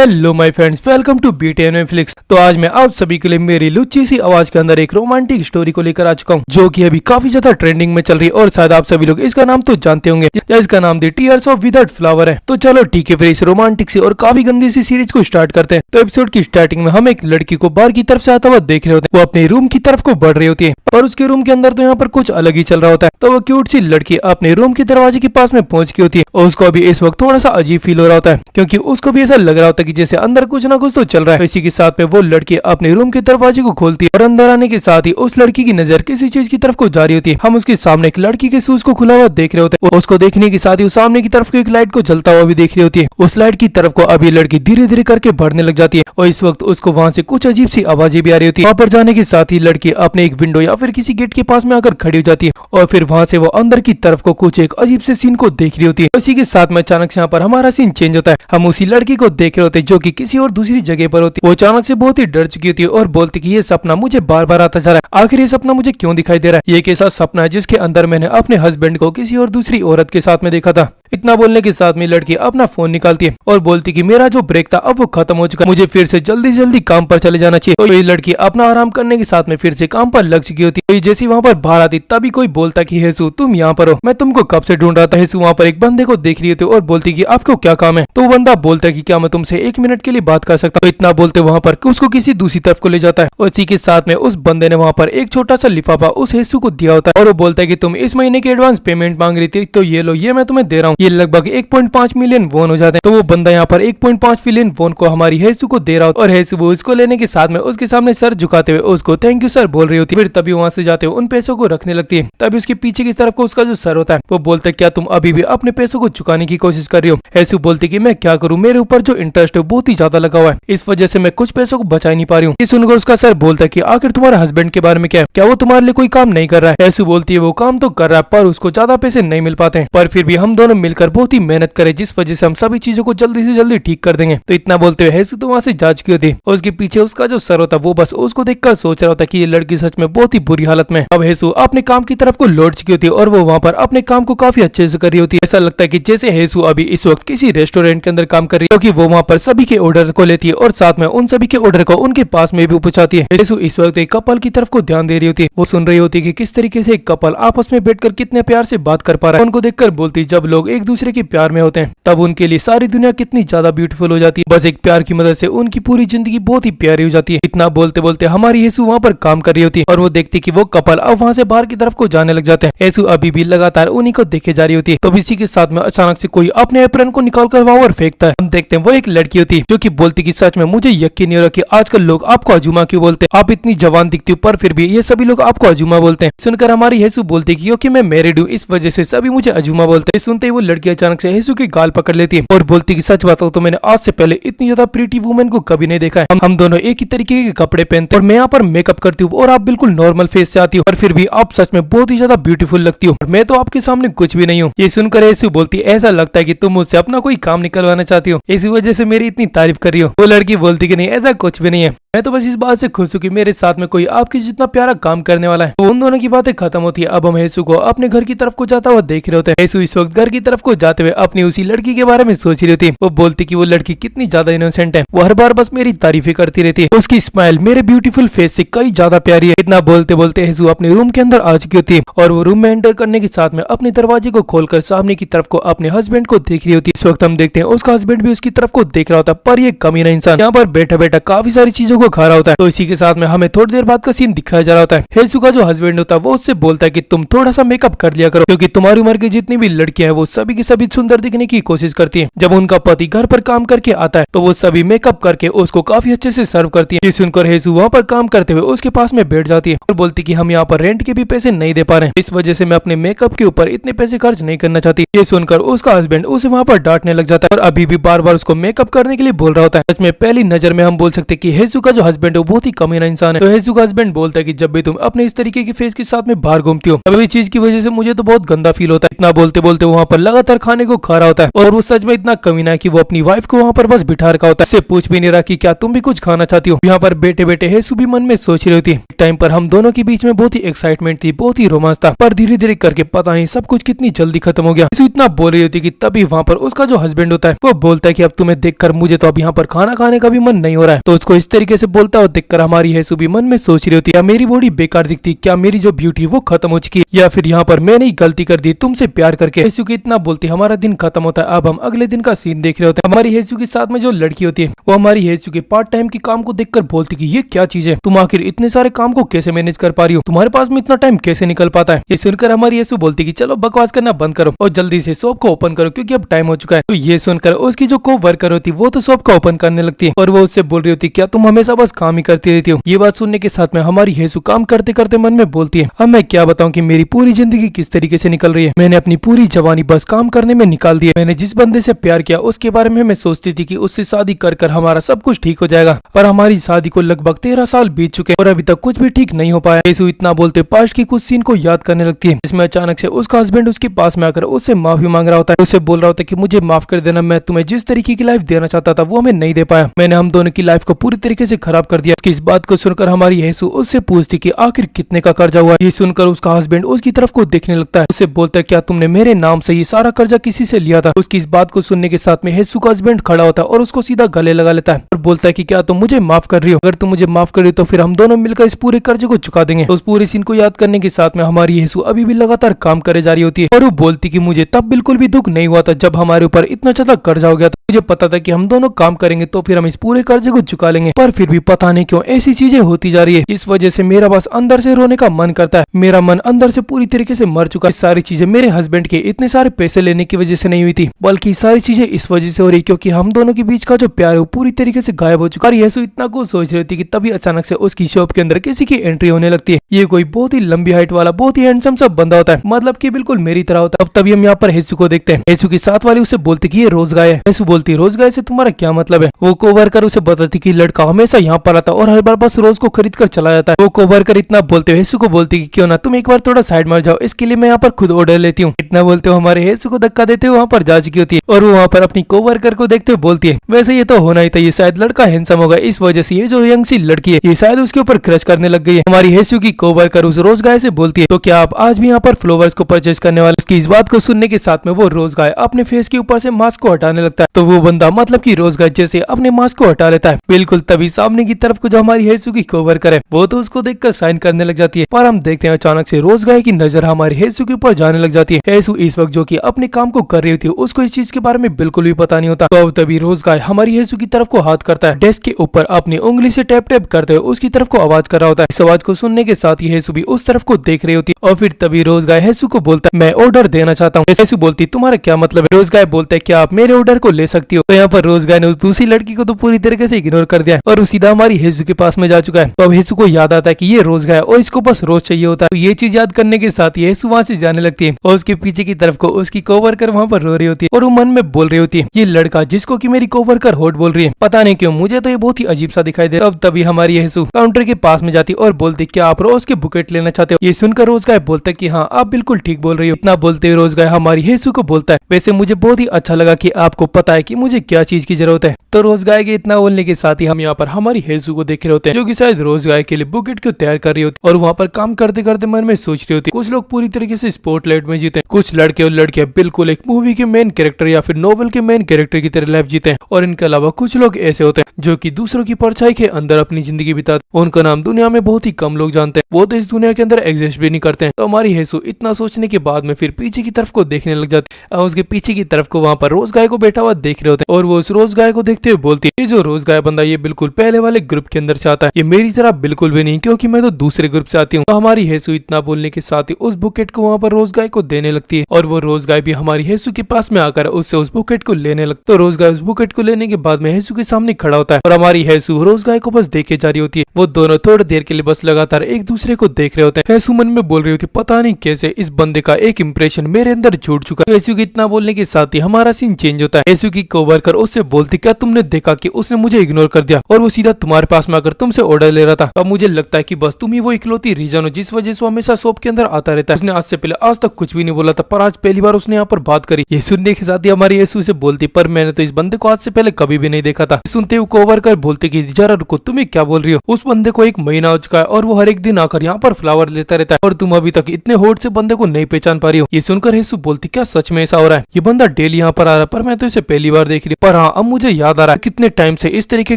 Hello my friends, welcome to BTN Netflix. तो आज मैं आप सभी के लिए मेरी लुच्ची सी आवाज के अंदर एक रोमांटिक स्टोरी को लेकर आ चुका हूँ, जो कि अभी काफी ज्यादा ट्रेंडिंग में चल रही है और शायद आप सभी लोग इसका नाम तो जानते होंगे। इसका नाम the tears of without flower है। तो चलो ठीक है, फिर इस रोमांटिक सी और काफी गंदी सी सीरीज को स्टार्ट करते हैं। तो एपिसोड की स्टार्टिंग में हम एक लड़की को बाहर की तरफ से आता हुआ देख रहे होते हैं। वो अपने रूम की तरफ को बढ़ रही होती है, पर उसके रूम के अंदर तो यहाँ पर कुछ अलग ही चल रहा होता है। तो वो क्यूट सी लड़की अपने रूम के दरवाजे के पास में पहुंच गई होती है और उसको अभी इस वक्त थोड़ा सा अजीब फील हो रहा होता है, क्योंकि उसको भी ऐसा लग रहा होता है कि जैसे अंदर कुछ ना कुछ तो चल रहा है। इसी के साथ में वो लड़की अपने रूम के दरवाजे को खोलती है और अंदर आने के साथ ही उस लड़की की नजर किसी चीज की तरफ को जा रही होती है। हम उसके सामने एक लड़की के शूज को खुला हुआ देख रहे होते हैं। उसको देखने के साथ ही सामने की तरफ एक लाइट को जलता हुआ भी देख रही होती है। उस लाइट की तरफ को अभी लड़की धीरे धीरे करके बढ़ने लग जाती है और इस वक्त उसको वहाँ से कुछ अजीब सी आवाजें भी आ रही होती है। वहाँ पर जाने के साथ ही लड़की अपने एक विंडो या फिर किसी गेट के पास में आकर खड़ी हो जाती है और फिर वहाँ से वो अंदर की तरफ को कुछ एक अजीब से सीन को देख रही होती है। इसी के साथ में अचानक से यहाँ पर हमारा सीन चेंज होता है। हम उसी लड़की को देख रहे होते हैं जो कि किसी और दूसरी जगह पर होती है। वो अचानक से बहुत ही डर चुकी होती है और बोलती कि ये सपना मुझे बार बार आता जा रहा है। आखिर ये सपना मुझे क्यों दिखाई दे रहा है? ये कैसा सपना है जिसके अंदर मैंने अपने हस्बैंड को किसी और दूसरी औरत के साथ में देखा था। इतना बोलने के साथ में लड़की अपना फोन निकालती है और बोलती कि मेरा जो ब्रेक था अब वो खत्म हो चुका है, मुझे फिर से जल्दी जल्दी काम पर चले जाना चाहिए। तो ये लड़की अपना आराम करने के साथ में फिर से काम पर लग चुकी होती है। तो जैसे वहाँ पर बाहर आती तभी कोई बोलता कि हेसु तुम यहाँ पर हो, मैं तुमको कब से ढूंढ रहा था। हेसु वहाँ पर एक बंदे को देख रही होती है और बोलती कि आपको क्या काम है। तो वो बंदा बोलता है कि क्या मैं तुमसे 1 मिनट के लिए बात कर सकता हूँ। इतना बोलते वहाँ पर उसको किसी दूसरी तरफ को ले जाता है और इसी के साथ में उस बंदे ने वहाँ पर एक छोटा सा लिफाफा उस हेसु को दिया होता है और वो बोलता है कि तुम इस महीने की एडवांस पेमेंट मांग रही थी, तो ये लो, ये मैं तुम्हें दे रहा हूँ। ये लगभग 1.5 मिलियन वोन हो जाते हैं। तो वो बंदा यहाँ पर 1.5 मिलियन वोन को हमारी हेसु को दे रहा होता है और हेसु वो इसको लेने के साथ में उसके सामने सर झुकाते हुए उसको थैंक यू सर बोल रही होती है। फिर तभी वहाँ से जाते हुए उन पैसों को रखने लगती है। तभी उसके पीछे की तरफ को उसका जो सर होता है वो बोलता है क्या तुम अभी भी अपने पैसों को चुकाने की कोशिश कर रही हो? हेसु बोलती कि मैं क्या करूँ, मेरे ऊपर जो इंटरेस्ट है बहुत ही ज्यादा लगा हुआ है, इस वजह से मैं कुछ पैसों को बचा नहीं पा रही हूँ। ये सुनकर उसका सर बोलता है कि आखिर तुम्हारे हस्बैंड के बारे में क्या वो तुम्हारे लिए कोई काम नहीं कर रहा है? हेसु बोलती है वो काम तो कर रहा है पर उसको ज्यादा पैसे नहीं मिल पाते हैं, पर फिर भी हम दोनों मिलकर बहुत ही मेहनत करें जिस वजह से हम सभी चीजों को जल्दी से जल्दी ठीक कर देंगे। तो इतना बोलते हुए हेसु तो वहाँ से जा चुकी होती और उसके पीछे उसका जो सर होता वो बस उसको देखकर सोच रहा होता कि ये लड़की सच में बहुत ही बुरी हालत में। अब हेसु अपने काम की तरफ को लौट चुकी होती है और वो वहाँ पर अपने काम को काफी अच्छे से कर रही होती है। ऐसा लगता है कि जैसे हेसु अभी इस वक्त किसी रेस्टोरेंट के अंदर काम कर रही है, क्योंकि वो वहाँ पर सभी के ऑर्डर को लेती है और साथ में उन सभी के ऑर्डर को उनके पास में भी पहुंचाती है। हेसु इस वक्त एक कपल की तरफ को ध्यान दे रही होती है। वो सुन रही होती है कि किस तरीके से एक कपल आपस में बैठकर कितने प्यार से बात कर पा रहा है। उनको देखकर बोलती जब लोग एक दूसरे के प्यार में होते हैं तब उनके लिए सारी दुनिया कितनी ज्यादा ब्यूटीफुल हो जाती है। बस एक प्यार की मदद से उनकी पूरी जिंदगी बहुत ही प्यारी हो जाती है। इतना बोलते बोलते हमारी हेसु वहाँ पर काम कर रही होती है और वो देखती कि वो कपल अब वहाँ से बाहर की तरफ को जाने लग जाते हैं। हेसु अभी भी लगातार उन्हीं को देखे जा रही होती है। तो इसी के साथ में अचानक से कोई अपने एप्रन को निकाल कर वहाँ पर फेंकता है। हम देखते हैं वो एक लड़की होती है जो कि बोलती कि सच में मुझे यकीन नहीं हो रहा कि आजकल लोग आपको अजूमा क्यों बोलते हैं, आप इतनी जवान दिखती हो पर फिर भी ये सभी लोग आपको अजूमा बोलते हैं। सुनकर हमारी हेसु बोलती है क्योंकि मैं मैरिड हूँ इस वजह से सभी मुझे अजूमा बोलते हैं। सुनते ही वो लड़की अचानक से हेसु की गाल पकड़ लेती है और बोलती कि सच बताओ तो मैंने आज से पहले इतनी ज्यादा प्रीटी वुमेन को कभी नहीं देखा है। हम दोनों एक ही तरीके के कपड़े पहनते हैं और मैं यहाँ पर मेकअप करती हूँ और आप बिल्कुल नॉर्मल फेस से आती हो और फिर भी आप सच में बहुत ही ज्यादा ब्यूटीफुल लगती हो और मैं तो आपके सामने कुछ भी नहीं हूँ। ये सुनकर हेसु बोलती ऐसा लगता है कि तुम मुझसे अपना कोई काम निकलवाना चाहती हो, इसी वजह से मेरी इतनी तारीफ कर रही हो। वो लड़की बोलती कि नहीं ऐसा कुछ भी नहीं है, मैं तो बस इस बात से खुश हूँ कि मेरे साथ में कोई आपके जितना प्यारा काम करने वाला है। तो उन दोनों की बातें खत्म होती है। अब हम हेसु को अपने घर की तरफ को जाता हुआ देख रहे होते हैं। हेसु इस वक्त घर की तरफ को जाते हुए अपनी उसी लड़की के बारे में सोच रही होती है। वो बोलती कि वो लड़की कितनी ज्यादा इनोसेंट है, वो हर बार बस मेरी तारीफें करती रहती है, उसकी स्माइल मेरे ब्यूटीफुल फेस से कई ज्यादा प्यारी है। इतना बोलते बोलते हेसु अपने रूम के अंदर आ चुकी होती है और वो रूम में एंटर करने के साथ में अपने दरवाजे को खोलकर सामने की तरफ को अपने हस्बैंड को देख रही होती है। इस वक्त हम देखते हैं उसका हस्बैंड भी उसकी तरफ को देख रहा होता है, पर ये कमीना इंसान यहाँ पर बैठा बैठा काफी सारी चीजों को खा रहा होता है। तो इसी के साथ में हमें थोड़ी देर बाद का सीन दिखाया जा रहा होता है। हेसु का जो हस्बैंड होता है वो उससे बोलता है कि तुम थोड़ा सा मेकअप कर लिया करो, क्योंकि तुम्हारी उम्र की जितनी भी लड़कियां हैं वो सभी की सभी सुंदर दिखने की कोशिश करती हैं। जब उनका पति घर पर काम करके आता है तो वो सभी मेकअप करके उसको काफी अच्छे से सर्व करती है। ये सुनकर हेसु वहाँ पर काम करते हुए उसके पास में बैठ जाती है और बोलती कि हम यहाँ पर रेंट के भी पैसे नहीं दे पा रहे हैं, इस वजह से मैं अपने मेकअप के ऊपर इतने पैसे खर्च नहीं करना चाहती। ये सुनकर उसका हस्बैंड उसे वहाँ पर डांटने लग जाता है और अभी भी बार बार उसको मेकअप करने के लिए बोल रहा होता है। इसमें पहली नजर में हम बोल सकते कि हेसु का जो हस्बैंड है वो बहुत ही कमीना इंसान है। तो हेसू का हस्बैंड बोलता है कि जब भी तुम अपने इस तरीके के फेस के साथ में बाहर घूमती हो तभी चीज की वजह से मुझे तो बहुत गंदा फील होता है। इतना बोलते बोलते वहाँ पर लगातार खाने को खा रहा होता है और वो सच में इतना कमीना है कि वो अपनी वाइफ को वहाँ पर बस बिठा रखा होता है। इससे पूछ भी नहीं रहा कि क्या तुम भी कुछ खाना चाहती हो। यहाँ पर बैठे बैठे हेसू भी मन में सोच रही होती है। टाइम पर हम दोनों के बीच में बहुत ही एक्साइटमेंट थी, बहुत ही रोमांस था, पर धीरे धीरे करके पता नहीं सब कुछ कितनी जल्दी खत्म हो गया। हेसू इतना बोल रही होती कि तभी वहाँ पर उसका जो हस्बैंड होता है वो बोलता है कि अब तुम्हें देखकर मुझे तो अब यहाँ पर खाना खाने का भी मन नहीं हो रहा है। तो उसको इस तरीके से बोलता है और देखकर हमारी हेसू भी मन में सोच रही होती है, क्या मेरी बॉडी बेकार दिखती, क्या मेरी जो ब्यूटी वो खत्म हो चुकी है, या फिर यहाँ पर मैंने ही गलती कर दी तुमसे प्यार करके। हेसू की इतना बोलती हमारा दिन खत्म होता है। अब हम अगले दिन का सीन देख रहे होते हैं। हमारी हेसू के साथ में जो लड़की होती है वो हमारी हेसू के पार्ट टाइम के काम को देखकर बोलती कि ये क्या चीज है, तुम आखिर इतने सारे काम को कैसे मैनेज कर पा रही हो, तुम्हारे पास में इतना टाइम कैसे निकल पाता है। ये सुनकर हमारी हेसू बोलती कि चलो बकवास करना बंद करो और जल्दी से शॉप को ओपन करो क्योंकि अब टाइम हो चुका है। तो ये सुनकर उसकी जो को वर्कर होती है वो तो शॉप को ओपन करने लगती है और वो उससे बोल रही होती क्या तुम हमेशा बस काम ही करती रहती हो। ये बात सुनने के साथ में हमारी हेसू काम करते करते मन में बोलती है अब मैं क्या बताऊं कि मेरी पूरी जिंदगी किस तरीके से निकल रही है। मैंने अपनी पूरी जवानी बस काम करने में निकाल दी है। मैंने जिस बंदे से प्यार किया उसके बारे में मैं सोचती थी कि उससे शादी कर कर हमारा सब कुछ ठीक हो जाएगा, पर हमारी शादी को लगभग 13 साल बीत चुके और अभी तक कुछ भी ठीक नहीं हो पाया। हेसू इतना बोलते पास्ट की कुछ सीन को याद करने लगती है जिसमें अचानक से उसका हस्बैंड उसके पास में आकर उससे माफी मांग रहा होता है। उससे बोल रहा होता है कि मुझे माफ कर देना, मैं तुम्हें जिस तरीके की लाइफ देना चाहता था वो हमें नहीं दे पाया, मैंने हम दोनों की लाइफ को पूरी तरीके से खराब कर दिया। इस बात को सुनकर हमारी हेसू उससे पूछती कि आखिर कितने का कर्जा हुआ। ये सुनकर उसका हस्बैंड उसकी तरफ को देखने लगता है। उससे बोलता है क्या तुमने मेरे नाम से ये सारा कर्जा किसी से लिया था। उसकी इस बात को सुनने के साथ में हेसू का हस्बैंड खड़ा होता है और उसको सीधा गले लगा लेता है और बोलता है कि क्या तुम मुझे माफ कर रही हो, अगर तुम मुझे माफ कर रही हो तो फिर हम दोनों मिलकर इस पूरे कर्जे को चुका देंगे। तो उस पूरे सीन को याद करने के साथ में हमारी हेसू अभी भी लगातार काम करे जा रही होती है और वो बोलती कि मुझे तब बिल्कुल भी दुख नहीं हुआ था जब हमारे ऊपर इतना ज्यादा कर्जा हो गया था। मुझे पता था कि हम दोनों काम करेंगे तो फिर हम इस पूरे कर्जे को चुका लेंगे, पर फिर भी पता नहीं क्यों ऐसी चीजें होती जा रही है जिस वजह से मेरा बस अंदर से रोने का मन करता है। मेरा मन अंदर से पूरी तरीके से मर चुका है। सारी चीजें मेरे हस्बैंड के इतने सारे पैसे लेने की वजह से नहीं हुई थी, बल्कि सारी चीजें इस वजह से हो रही क्योंकि हम दोनों के बीच का जो प्यार है वो पूरी तरीके से गायब हो चुका है। हेसू इतना कुछ सोच रही थी कि तभी अचानक से उसकी शॉप के अंदर किसी की एंट्री होने लगती है। ये कोई बहुत ही लंबी हाइट वाला बहुत ही हैंडसम सा बंदा होता है, मतलब कि बिल्कुल मेरी तरह होता है। अब तभी हम यहाँ पर हेसू को देखते हैं। हेसू की साथ वाली उसे बोलती कि ये रोज गाय है। हेसू बोलती रोज गाय से तुम्हारा क्या मतलब है। वो कोवर्कर उसे बताती कि लड़का हमेशा यहाँ पर आता और हर बार बस रोज को खरीद कर चला जाता है। वो कोवर्कर इतना बोलते हुए हेसू को बोलती कि क्यों ना तुम एक बार थोड़ा साइड में जाओ, इसके लिए मैं यहाँ पर खुद ऑर्डर लेती हूँ। इतना बोलते हुए हमारे हेसू को धक्का देते हुए वहाँ पर जा चुकी होती है और वो वहाँ पर अपनी कोवर्कर को देखते हुए बोलती है वैसे ये तो होना ही था, ये शायद लड़का हैंडसम होगा, इस वजह से ये जो यंग सी लड़की है ये शायद उसके ऊपर क्रश करने लग गई है। हमारी हेसू की कोवर्कर उस रोज गाय से बोलती है तो क्या आप आज भी यहाँ पर फ्लावर्स को परचेज करने वाले। उसकी इस बात को सुनने के साथ में वो रोज गाय अपने फेस के ऊपर से मास्क को हटाने लगता है। तो वो बंदा मतलब की रोज गाय जैसे अपने मास्क को हटा लेता है। बिल्कुल तभी सामने की तरफ को जो हमारी हेसू की कोवर्कर है वो तो उसको देखकर साइन करने लग जाती है, पर हम देखते हैं अचानक से रोज गाय की नजर हमारी हेसू के ऊपर जाने लग जाती है। हेसू इस वक्त जो कि अपने काम को कर रही होती है उसको इस चीज के बारे में बिल्कुल भी पता नहीं होता। तो तभी रोज गाय हमारी हेसू की तरफ को हाथ करता है, डेस्क के ऊपर अपनी उंगली से टैप टैप करते हुए उसकी तरफ को आवाज कर रहा होता है। इस आवाज को सुनने के साथ ही हेसू भी उस तरफ को देख रही होती है और फिर तभी रोज गाय हेसू को बोलता है मैं ऑर्डर देना चाहता हूँ। हेसू बोलती तुम्हारा क्या मतलब है। रोज गाय बोलता है क्या आप मेरे ऑर्डर को ले सकती हो। तो यहाँ पर रोज गाय ने उस दूसरी लड़की को तो पूरी तरीके से इग्नोर कर दिया और वो सीधा हमारी हेसू के पास में जा चुका है। तो अब हेसू को याद आता है कि ये रोज गाय और इसको बस रोज चाहिए होता है। तो ये चीज याद करने के साथ ही हेसू वहाँ से जाने लगती है और उसके पीछे की तरफ को उसकी कोवर्कर वहाँ पर रो रही होती है और वो मन में बोल रही होती है ये लड़का जिसको कि मेरी कोवर्कर हॉट बोल रही है, पता नहीं क्यों मुझे तो ये बहुत ही अजीब सा दिखाई दे। अब तभी हमारी हेसू काउंटर के पास में जाती और बोलती क्या आप रोज के बुकेट लेना चाहते हो। ये सुनकर रोज गाय बोलता है कि हाँ आप बिल्कुल ठीक बोल रही हो। इतना बोलते हुए रोज गाय हमारी हेसू को बोलता है वैसे मुझे बहुत ही अच्छा लगा कि आपको पता है कि मुझे क्या चीज की जरूरत है। तो रोज गाय के इतना बोलने के साथ ही हम यहाँ पर हमारी हेसू को देख रहे होते हैं जो कि शायद रोज गाय के लिए बुकेट को तैयार कर रही होती और वहाँ पर काम करते करते मन में सोच रही होती। कुछ लोग पूरी तरीके से स्पॉटलाइट में जीते, कुछ लड़के और लड़कियां बिल्कुल एक मूवी के मेन कैरेक्टर या फिर नोवेल के मेन कैरेक्टर की तरह लाइफ जीते हैं और इनके अलावा कुछ लोग ऐसे होते हैं जो कि दूसरों की परछाई के अंदर अपनी जिंदगी बिताते। उनका नाम दुनिया में बहुत ही कम लोग जानते हैं, वो तो इस दुनिया के अंदर एग्जिस्ट भी नहीं करते हैं। तो हमारी हेसू इतना सोचने के बाद में फिर पीछे की तरफ को देखने लग जाती है और उसके पीछे की तरफ को वहाँ पर रोज गाय को बैठा हुआ देख रहे होते हैं और वो उस रोज गाय को देखते हुए बोलती है ये जो रोज गाय बंदा ये बिल्कुल पहले वाले ग्रुप के अंदर से आता है, ये मेरी तरह बिल्कुल भी नहीं क्योंकि मैं तो दूसरे ग्रुप से आती हूँ। तो हमारी हेसू इतना बोलने के साथ ही उस बुकेट को वहाँ पर रोज गाय को देने लगती है और वो रोज गाय भी हमारी हेसू के पास में आकर उससे उस बुकेट को लेने लगती है। तो रोज गाय उस बुकेट को लेने के बाद में हेसू के सामने खड़ा होता है और हमारी हेसू रोज गाय को बस देखे जा रही होती है। वो दोनों थोड़ी देर के लिए बस लगातार एक दूसरे को देख रहे होते हैं। हेसू मन में बोल रही होती पता नहीं कैसे इस बंदे का एक इंप्रेशन मेरे अंदर जुड़ चुका है। हेसू के इतना बोलने के साथ ही हमारा सीन चेंज होता है। हेसू की कोवर्कर उससे बोलती क्या तुमने देखा कि उसने मुझे इग्नोर कर दिया और वो सीधा तुम्हारे पास में आकर तुमसे ऑर्डर ले रहा था। अब मुझे लगता है कि बस तुम ही वो इकलौती रीजन हो जिस वजह से वो हमेशा शॉप के अंदर आता रहता है। उसने आज से पहले आज तक कुछ भी नहीं बोला था, पर आज पहली बार उसने यहाँ पर बात करी। ये सुनने के साथ ही हमारी यीशु से बोलती, पर मैंने तो इस बंदे को आज से पहले कभी भी नहीं देखा था। सुनते हुए कोवर्कर बोलते कि जरा रुको, तुम क्या बोल रही हो? उस बंदे को 1 महीना हो चुका है और वो हर एक दिन आकर यहाँ पर फ्लावर लेता रहता है और तुम अभी तक इतने होड़ से बंदे को नहीं पहचान पा रही हो। ये सुनकर यीशु बोलती, क्या सच में ऐसा हो रहा है? ये बंदा डेली यहाँ पर आ रहा है, पर मैं तो इसे पहली बार देख रही। पर हाँ, अब मुझे याद आ रहा है कितने टाइम से इस तरीके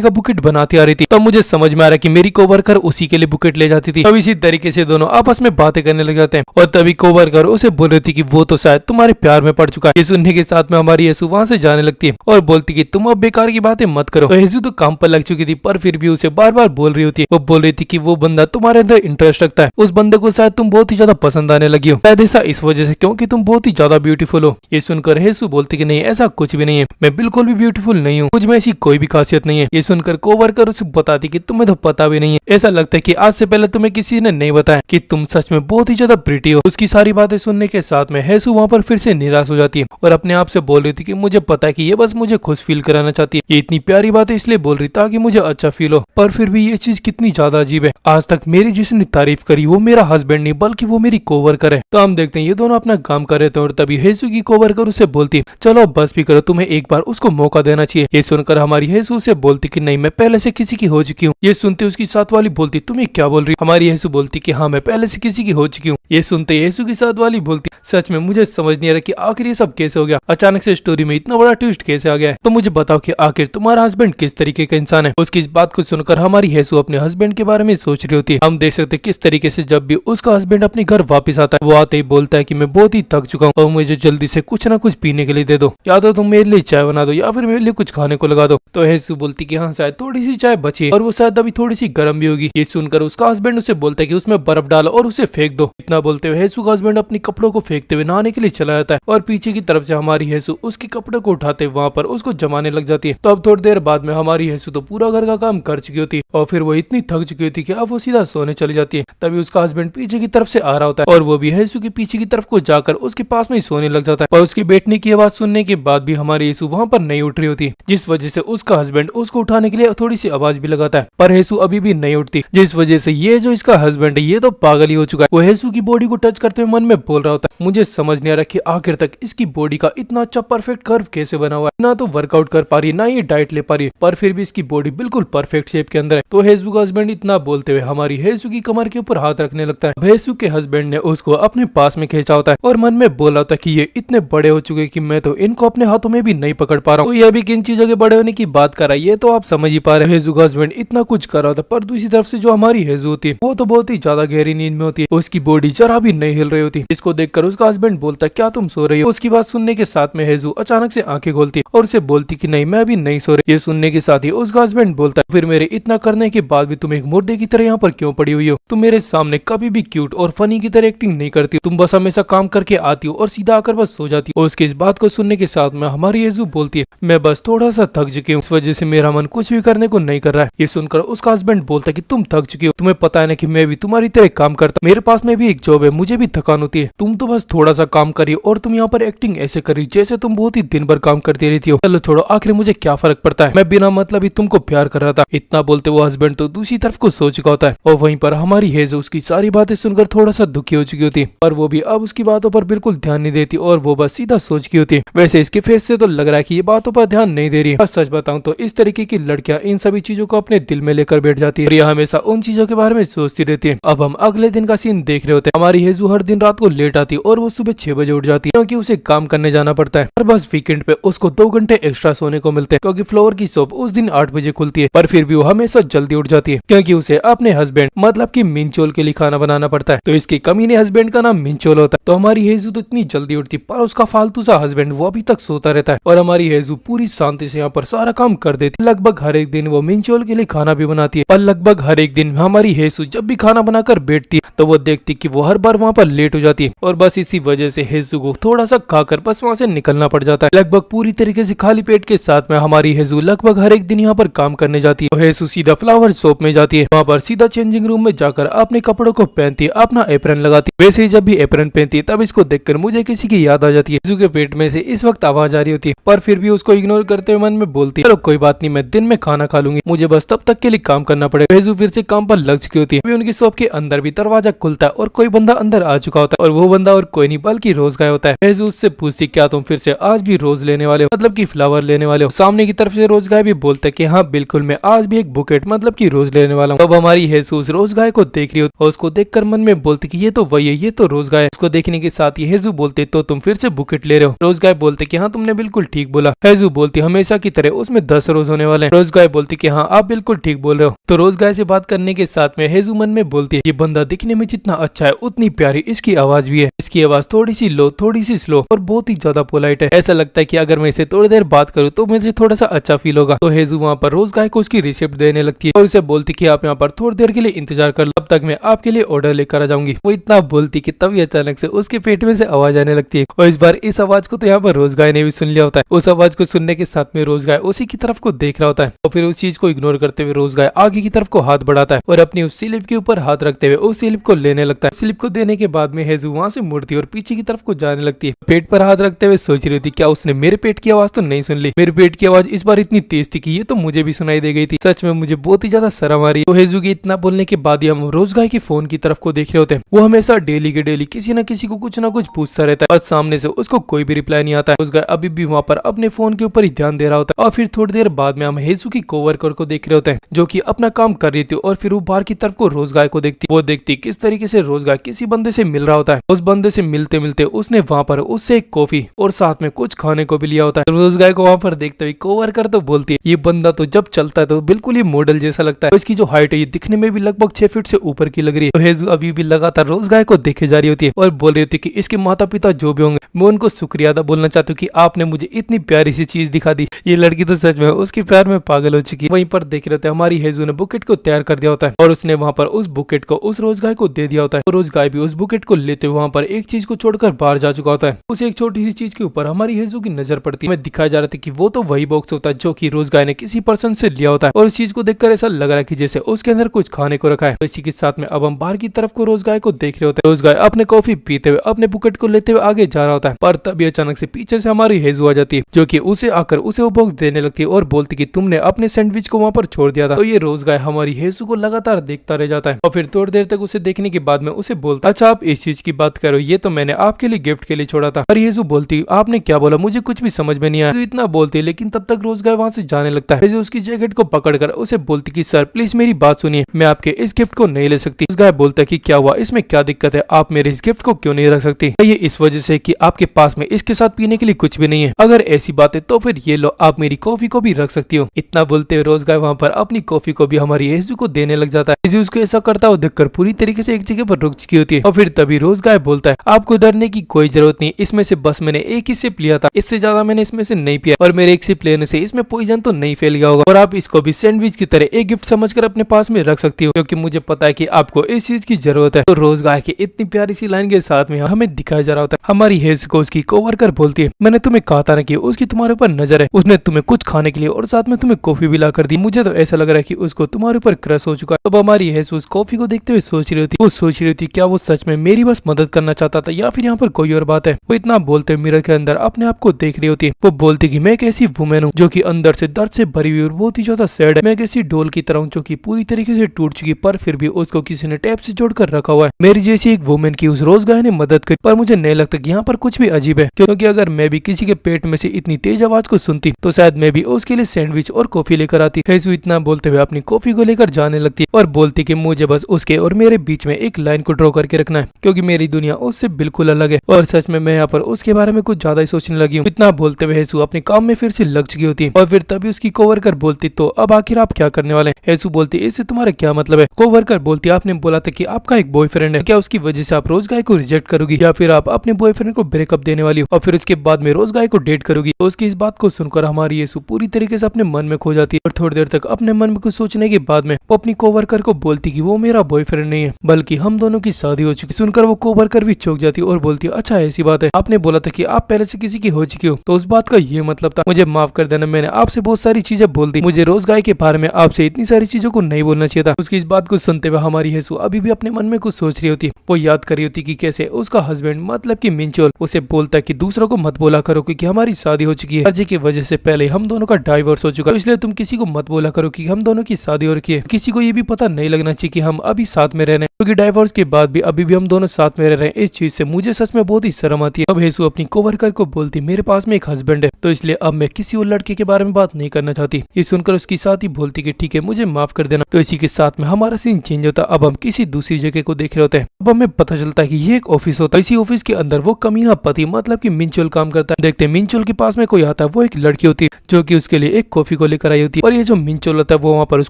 का बुकेट बनाती आ रही थी। तब मुझे समझ में आ रहा है कि मेरी कोवर्कर उसी के लिए बुकेट ले जाती थी। अब इसी तरीके से दोनों आपस में बातें करने लग जाते हैं और तभी कोवर्कर उसे बोल रही थी कि वो तो शायद तुम्हारे प्यार में पड़ चुका है। ये सुनने के साथ में हमारी यीशु वहां से जाने लगती है और बोलती कि तुम अब बेकार की बातें मत करो। तो यीशु तो काम पर लग चुकी थी, पर फिर भी उसे बार बार बोल रही होती है। वो बोल रही थी कि वो बंदा तुम्हारे अंदर इंटरेस्ट रखता है, उस बंदे को शायद तुम बहुत ही ज्यादा पसंद आने लगी हो, शायद ऐसा इस वजह से क्योंकि तुम बहुत ही ज्यादा ब्यूटीफुल हो। ये सुनकर यीशु बोलती कि नहीं, ऐसा कुछ भी नहीं है, मैं बिल्कुल भी ब्यूटीफुल नहीं हूँ, मुझ में ऐसी कोई भी खासियत नहीं है। ये सुनकर कोवर्कर उसे बताती कि तुम्हें तो पता भी नहीं है, ऐसा लगता है कि आज से पहले तुम्हें किसी ने नहीं बताया कि तुम सच में बहुत ही ज्यादा प्रिटी हो। उसकी सारी बातें सुनने के साथ में यीशु वहाँ पर फिर से निराश हो जाती है और अपने आप से बोल रही थी कि मुझे पता है कि ये बस मुझे खुश फील कराना चाहती है, ये इतनी प्यारी बातें इसलिए बोल रही ताकि मुझे अच्छा फील हो। पर फिर भी ये चीज कितनी ज्यादा अजीब है, आज तक मेरी जिसने तारीफ करी वो मेरा हस्बैंड नहीं बल्कि वो मेरी कोवर्कर है। तो हम देखते हैं ये दोनों अपना काम कर रहे थे और तभी यीशु की कोवर्कर उसे बोलती है, चलो बस भी करो, तुम्हें एक बार उसको मौका देना चाहिए। ये सुनकर हमारी यीशु से बोलती कि नहीं, मैं पहले से किसी की हो चुकी हूँ। ये सुनते उसकी साथ वाली बोलती, तुम्हें क्या बोल रही? हमारी यीशु बोलती कि हाँ, मैं पहले से किसी की हो चुकी हूँ। ये सुनते यीशु की साथ वाली बोलती, सच में मुझे समझ नहीं आ रहा कि आखिर ये सब कैसे हो गया, अचानक से स्टोरी में इतना बड़ा ट्विस्ट कैसे आ गया है। तो मुझे बताओ कि आखिर तुम्हारा हस्बैंड किस तरीके का इंसान है। उसकी इस बात को सुनकर हमारी यीशु अपने हस्बैंड के बारे में सोच रही होती है। हम देख सकते किस तरीके से जब भी उसका हस्बैंड अपने घर वापस आता है, वो आते ही बोलता है कि मैं बहुत ही थक चुका हूँ और मुझे जल्दी से कुछ ना कुछ पीने के लिए दे दो, या तो तुम मेरे लिए चाय बना दो या फिर मेरे लिए कुछ खाने को लगा दो। तो यीशु बोलती कि हाँ, शायद थोड़ी सी चाय बची और वो शायद अभी थोड़ी सी गर्म भी होगी। ये सुनकर उसका हस्बैंड उसे बोलता है कि उसमें बर्फ डालो और उसे फेंक दो। इतना बोलते हुए यीशु का हस्बैंड अपने कपड़ों को फेंकते हुए नहाने के लिए चला जाता है और पीछे की तरफ से हमारी यीशु उसके कपड़ों को उठाते वहां पर उसको जमाने लग जाती है। तो अब थोड़ी देर बाद में हमारी यीशु तो पूरा घर का काम कर चुकी होती है और फिर वो इतनी थक चुकी होती है कि अब वो सीधा सोने चली जाती है। तभी उसका हस्बैंड पीछे की तरफ से आ रहा होता है और वो भी यीशु की पीछे की तरफ को जाकर उसके पास में ही सोने लग जाता है। पर उसकी बैठने की आवाज सुनने के बाद भी हमारी यीशु वहां पर नहीं उठ रही होती, जिस वजह से उसका हस्बैंड उसको उठाने के लिए थोड़ी सी आवाज भी लगाता है, पर यीशु अभी भी नहीं उठती, जिस वजह से ये जो इसका हस्बैंड है ये तो पागल ही हो चुका है। वो यीशु की बॉडी को टच करते हुए मन में बोल रहा होता है, मुझे समझ नहीं आ रहा कि आखिर तक इसकी बॉडी का इतना अच्छा परफेक्ट कर्व कैसे बना हुआ है, ना तो वर्कआउट कर पा रही है ना ये डाइट ले पा रही है, पर फिर भी इसकी बॉडी बिल्कुल परफेक्ट शेप के अंदर है। तो यीशु का हस्बैंड इतना बोलते हुए हमारी यीशु की कमर के ऊपर हाथ रखने लगता है। यीशु के हस्बैंड ने उसको अपने पास में खींचा होता है और मन में बोला होता है कि ये इतने बड़े हो चुके कि मैं तो इनको अपने हाथों में भी नहीं पकड़ पा रहा हूँ। तो ये भी किन चीजों के बड़े होने की बात कर रहा है, ये तो आप समझ ही पा रहे हैं। यीशु का हस्बैंड इतना कुछ कर रहा होता है, पर दूसरी तरफ से जो हमारी यीशु होती है वो तो बहुत ही ज्यादा गहरी नींद में होती है, उसकी बॉडी जरा भी नहीं हिल रही होती। इसको देखकर उसका हस्बैंड बोलता है, क्या तुम सो रही हो? उसकी बात सुनने के साथ में यीशु अचानक से आंखें खोलती है और उसे बोलती कि नहीं, मैं अभी नहीं सो रही। ये सुनने के साथ ही उसका हस्बैंड बोलता है, फिर मेरे इतना करने के बाद भी तुम एक मुर्दे की तरह यहाँ पर क्यों पड़ी हुई हो? तुम मेरे सामने कभी भी क्यूट और फनी की तरह एक्टिंग नहीं करती, तुम बस हमेशा काम करके आती हो और सीधा आकर बस सो जाती हो। और उसकी इस बात को सुनने के साथ में हमारी यीशु बोलती है, मैं बस थोड़ा सा थक चुकी हूँ, इस वजह से मेरा मन कुछ भी करने को नहीं कर रहा है। ये सुनकर उसका हस्बैंड बोलता है कि तुम थक चुकी हो, तुम्हें पता है ना कि मैं भी तुम्हारी तरह काम करता, मेरे पास में भी एक जॉब है, मुझे भी थकान होती है, तुम तो बस थोड़ा सा काम करिए और तुम यहाँ पर एक्टिंग ऐसे करी जैसे तुम बहुत ही दिन भर काम करती रहती हो। चलो छोड़ो, आखिर मुझे क्या फर्क पड़ता है, मैं बिना मतलब ही तुमको प्यार कर रहा था। इतना बोलते वो हस्बैंड तो दूसरी तरफ को सो चुका होता है और वहीं पर हमारी यीशु उसकी सारी बातें सुनकर थोड़ा सा दुखी हो चुकी होती है, पर वो भी अब उसकी बातों पर बिल्कुल ध्यान नहीं देती और वो बस सीधा सो चुकी होती है। वैसे इसके फेस से तो लग रहा है कि ये बातों पर ध्यान नहीं दे रही है। सच बताऊं तो इस तरीके की लड़कियां इन सभी चीजों को अपने दिल में लेकर बैठ जाती है और ये हमेशा उन चीजों के बारे में सोचती रहती है। अब हम अगले दिन का सीन देख रहे होते हैं। हमारी यीशु हर दिन रात को लेट आती है और वो सुबह 6 बजे उठ जाती है क्योंकि उसे काम करने जाना पड़ता है, और बस वीकेंड पे उसको 2 घंटे एक्स्ट्रा सोने को मिलते हैं क्योंकि फ्लावर की शॉप उस दिन 8 बजे खुलती है। पर फिर भी वो हमेशा जल्दी उठ जाती है क्योंकि उसे अपने हस्बैंड मतलब कि मिंचोल के लिए खाना बनाना पड़ता है। तो इसके कमीने हस्बैंड का नाम मिंचोल होता है। तो हमारी यीशु तो इतनी जल्दी उठती पर उसका फालतू सा हस्बैंड वो अभी तक सोता रहता है और हमारी यीशु पूरी शांति से यहाँ पर सारा काम कर देती है। लगभग हर एक दिन वो मिंचोल के लिए खाना भी बनाती है और लगभग हर एक दिन हमारी यीशु जब भी खाना बनाकर बैठती है तो वो देखती कि वो हर बार वहाँ पर लेट हो जाती है और बस इसी वजह से यीशु को थोड़ा सा खाकर बस वहाँ से निकलना पड़ जाता है। लगभग पूरी तरीके से खाली पेट के साथ में हमारी यीशु लगभग हर एक दिन यहाँ पर काम करने जाती है। यीशु सीधा फ्लावर शॉप में जाती है, वहाँ पर सीधा चेंजिंग रूम में जाकर अपने कपड़ों को पहनती है, अपना एप्रन लगाती है। वैसे ही जब भी एप्रन पहनती है तब इसको देखकर मुझे किसी की याद आ जाती है। यीशु के पेट में से इस वक्त आवाज आ रही होती है पर फिर भी उसको इग्नोर करते हुए मन में बोलती है, चलो कोई बात नहीं, मैं दिन में खाना खा लूंगी। होंगी, मुझे बस तब तक के लिए काम करना पड़े। हेजू फिर से काम पर लग चुकी होती है। अभी उनकी शॉप के अंदर भी दरवाजा खुलता है और कोई बंदा अंदर आ चुका होता है और वो बंदा और कोई नहीं बल्कि रोज गाय होता है। हेजू उससे पूछती क्या तुम फिर से आज भी रोज लेने वाले हो, मतलब की फ्लावर लेने वाले हो। सामने की तरफ से रोज गाय भी बोलता है कि हाँ बिल्कुल, मैं आज भी एक बुकेट मतलब की रोज लेने वाला हूँ। तब हमारी हेजू उस रोज गाय को देख रही हो और उसको देखकर मन में बोलती कि ये तो वही है, ये तो रोज गाय है। उसको देखने के साथ ही हेजू बोलते तो तुम फिर से बुकेट ले रहे हो। रोज गाय बोलते कि हाँ तुमने बिल्कुल ठीक बोला। हेजू बोलती हमेशा की तरह उसमें 10 रोज होने वाले हैं। रोज गाय बोलती कि हाँ आप बिल्कुल ठीक बोल रहे हो। तो रोज गाय से बात करने के साथ में हेजू मन में बोलती है ये बंदा दिखने में जितना अच्छा है उतनी प्यारी इसकी आवाज भी है। इसकी आवाज थोड़ी सी लो, थोड़ी सी स्लो और बहुत ही ज्यादा पोलाइट है। ऐसा लगता है कि अगर मैं इसे थोड़ी देर बात करूँ तो मुझे थोड़ा सा अच्छा फील होगा। तो हेजू वहाँ पर रोज गाय को उसकी रिसिप्ट देने लगती है और उसे बोलती कि आप यहाँ पर थोड़ी देर के लिए इंतजार कर लो, तब तक मैं आपके लिए ऑर्डर लेकर आ जाऊंगी। वो इतना बोलती कि तभी अचानक से उसके पेट में से आवाज आने लगती है और इस बार इस आवाज को तो यहाँ पर रोज गाय ने भी सुन लिया होता है। उस आवाज को सुनने के साथ में रोज गाय उसी की तरफ को देख रहा होता है और फिर उस चीज को इग्नोर करते हुए रोज गाय आगे की तरफ को हाथ बढ़ाता है और अपनी उस स्लिप के ऊपर हाथ रखते हुए उस स्लिप को लेने लगता है। स्लिप को देने के बाद में हेजू वहां से मुड़ती है और पीछे की तरफ को जाने लगती है। पेट पर हाथ रखते हुए सोच रही थी क्या उसने मेरे पेट की आवाज तो नहीं सुन ली। मेरे पेट की आवाज इस बार इतनी तेज थी कि ये तो मुझे भी सुनाई दे गई थी। सच में मुझे बहुत ही ज्यादा शर्म आ रही है। तो हेजू के इतना बोलने के बाद ही हम रोज गाय के फोन की तरफ को देख रहे होते हैं। वो हमेशा डेली के डेली किसी न किसी को कुछ ना कुछ पूछता रहता है और सामने से उसको कोई भी रिप्लाई नहीं आता है। रोज गाय अभी भी वहाँ पर अपने फोन के ऊपर ही ध्यान दे रहा होता है और फिर थोड़ी देर बाद में हम हेजू की कोवर्कर को देख रहे होते हैं जो कि अपना काम कर रही थी और फिर वो बाहर की तरफ को रोज गाय को देखती। वो देखती किस तरीके से रोज गाय किसी बंदे से मिल रहा होता है। उस बंदे से मिलते मिलते उसने वहाँ पर उससे एक कॉफी और साथ में कुछ खाने को भी लिया होता है। रोज गाय को वहाँ पर देखते हुए कोवर्कर तो बोलती है ये बंदा तो जब चलता है तो बिल्कुल ही मॉडल जैसा लगता है। तो इसकी जो हाइट है ये दिखने में भी लगभग 6 फीट से ऊपर की लग रही है। तो हेजू अभी भी लगातार रोज गाय को देखे जा रही होती है और बोल रही होती है कि इसके माता पिता जो भी होंगे मैं उनको शुक्रिया अदा बोलना चाहती हूँ कि आपने मुझे इतनी प्यारी सी चीज दिखा दी। ये लड़की तो सच में उसके प्यार में पागल हो चुकी है। वहीं पर देख रहे थे हमारी हेजू ने बुकेट को तैयार कर दिया होता है और उसने वहाँ पर उस बुकेट को उस रोज गाय को दे दिया होता है। रोज गाय भी उस बुकेट को लेते हुए वहाँ पर एक चीज को छोड़कर बाहर जा चुका होता है। उस एक छोटी सी चीज के ऊपर हमारी हेजू की नजर पड़ती है। हमें दिखाया जा रहा था कि वो तो वही बॉक्स होता है जो कि रोज गाय ने किसी पर्सन से लिया होता है और उस चीज को देखकर ऐसा लग रहा है कि जैसे उसके अंदर कुछ खाने को रखा है। तो इसी के साथ में अब हम बाहर की तरफ को रोज गाय को देख रहे होते हैं। रोज गाय अपने कॉफी पीते हुए अपने बुकेट को लेते हुए आगे जा रहा होता है पर तभी अचानक से पीछे से हमारी हेजू आ जाती है जो कि उसे आकर उसे वो बॉक्स देने लगती है और बोलती कि तुमने अपने सैंडविच को वहाँ पर छोड़ दिया था। तो ये रोज गाय हमारी हेजू को लगातार देखता रह जाता है और फिर थोड़ी देर तक उसे देखने के बाद में उसे बोलता अच्छा आप इस चीज की बात करो, ये तो मैंने आपके लिए गिफ्ट के लिए छोड़ा था। पर हेजू बोलती आपने क्या बोला, मुझे कुछ भी समझ में नहीं आया। इतना बोलती है लेकिन तब तक रोज गाय वहाँ से जाने लगता है। हेजू उसकी जैकेट को पकड़कर उसे बोलती कि सर प्लीज मेरी बात सुनिए, मैं आपके इस गिफ्ट को नहीं ले सकती। रोज गाय बोलता है कि क्या हुआ, इसमें क्या दिक्कत है, आप मेरे इस गिफ्ट को क्यों नहीं रख सकती। ये इस वजह से कि आपके पास में इसके साथ पीने के लिए कुछ भी नहीं है। अगर ऐसी बात है तो फिर ये लो आप मेरी कॉफी को भी रख सकती हो। इतना बोलते हुए रोज गाय वहाँ पर अपनी कॉफी को भी हमारी हेजू को देने लग जाता है। हेजू उसको ऐसा करता हुआ देखकर पूरी तरीके से एक जगह पर रुक चुकी होती है और फिर तभी रोज गाय बोलता है आपको डरने की कोई जरूरत नहीं, इसमें से बस मैंने एक ही सिप लिया था, इससे ज्यादा मैंने इसमें से नहीं पिया और मेरे एक सिप लेने से इसमें पॉइजन तो नहीं फैल गया होगा और आप इसको भी सैंडविच की तरह एक गिफ्ट समझकर अपने पास में रख सकती हो क्योंकि मुझे पता है कि आपको इस चीज की जरूरत है। तो रोज गाय की इतनी प्यारी सी लाइन के साथ में हमें दिखाया जा रहा होता है हमारी हेजू को उसकी कोवर्कर बोलती है मैंने तुम्हें कहा था ना कि उसकी तुम्हारे ऊपर नजर है, उसने तुम्हें कुछ खाने के लिए और साथ में तुम्हें कॉफी भी ला कर दी। मुझे तो ऐसा लग रहा है कि उसको तुम्हारे ऊपर क्रश हो चुका है। अब हमारी हेजू उस कॉफी को देखते हुए सोच रही थी, वो सोच रही थी क्या वो सच में मेरी बस मदद करना चाहता था या फिर यहाँ पर कोई और बात है। वो इतना बोलते मिरर के अंदर अपने आप को देख रही होती है। वो बोलती कि मैं एक ऐसी वुमेन हूँ जो कि अंदर से दर्द से भरी हुई और बहुत ही ज्यादा सैड है। मैं एक ऐसी डोल की तरह हूँ जो कि पूरी तरीके से टूट चुकी पर फिर भी उसको किसी ने टेप से जोड़कर रखा हुआ है। मेरी जैसी एक वुमेन की उस रोज गाय ने मदद करी पर मुझे नहीं लगता कि यहाँ पर कुछ भी अजीब है क्योंकि अगर मैं भी किसी के पेट में से इतनी तेज आवाज को सुनती तो शायद मैं भी उसके लिए सैंडविच और कॉफी लेकर आती। हेजू इतना बोलते हुए अपनी कॉफी को लेकर जाने लगती और बोलती कि मुझे बस उसके और मेरे बीच में एक लाइन को ड्रॉ करके रखना है क्योंकि मेरी दुनिया उससे बिल्कुल अलग है और सच में मैं यहाँ पर उसके बारे में कुछ ज्यादा ही सोचने लगी हूँ। इतना बोलते हुए हेजू अपने काम में फिर से लग चुकी होती और फिर तभी उसकी कोवर्कर बोलती तो अब आखिर आप क्या करने वाले हैं। हेजू बोलती इससे तुम्हारा क्या मतलब है। कोवर्कर बोलती आपने बोला था कि आपका एक बॉयफ्रेंड है, क्या उसकी वजह से आप रोज गाय को रिजेक्ट करोगी या फिर आप अपने बॉयफ्रेंड को ब्रेकअप देने वाली हो और फिर उसके बाद में रोज गाय को डेट करोगी। तो उसकी इस बात को सुनकर हमारी हेजू पूरी तरीके से अपने मन में खो जाती है और थोड़ी देर तक अपने मन में कुछ सोचने के बाद में वो अपनी कोवर्कर को बोलती कि वो मेरा बॉयफ्रेंड नहीं है बल्कि हम दोनों की शादी हो चुकी। सुनकर वो कोवर्कर भी चौंक जाती और बोलती अच्छा ऐसी बात है, आपने बोला था कि आप पहले से किसी की हो चुकी हो तो उस बात का ये मतलब था। मुझे माफ कर देना, मैंने आपसे बहुत सारी चीजें बोल दी, मुझे रोज गाय के बारे में आपसे इतनी सारी चीजों को नहीं बोलना चाहिए था। उसकी इस बात को सुनते हुए हमारी हेजू अभी भी अपने मन में कुछ सोच रही होती। वो याद कर रही होती कि कैसे उसका हस्बैंड मतलब कि मिंचोल उसे बोलता है कि दूसरों को मत बोला करो क्योंकि हमारी शादी हो चुकी है, अर्जी की वजह से पहले हम दोनों का डाइवोर्स हो चुका है, इसलिए तुम किसी को को मत बोला करो कि हम दोनों की शादी हो रखी है। किसी को ये भी पता नहीं लगना चाहिए कि हम अभी साथ में रह रहे हैं, क्योंकि डाइवोर्स के बाद भी अभी भी हम दोनों साथ में रह रहे हैं। इस चीज से मुझे सच में बहुत ही शर्म आती है। अब हेसु अपनी कोवर्कर को बोलती मेरे पास में एक हस्बैंड है, तो इसलिए अब मैं किसी और लड़के के बारे में बात नहीं करना चाहती। ये सुनकर उसकी साथी बोलती कि ठीक है, मुझे माफ कर देना। तो इसी के साथ में हमारा सीन चेंज होता है। अब हम किसी दूसरी जगह को देख रहे होते हैं। अब हमें पता चलता है कि ये एक ऑफिस होता है। इसी ऑफिस के अंदर वो कमीना पति मतलब कि मिंचोल काम करता है। देखते हैं मिंचोल के पास में कोई आता है। वो एक लड़की होती है जो कि उसके लिए एक कॉफी को लेकर आई होती है, और ये जो मिंचोल होता है वो वहाँ पर उस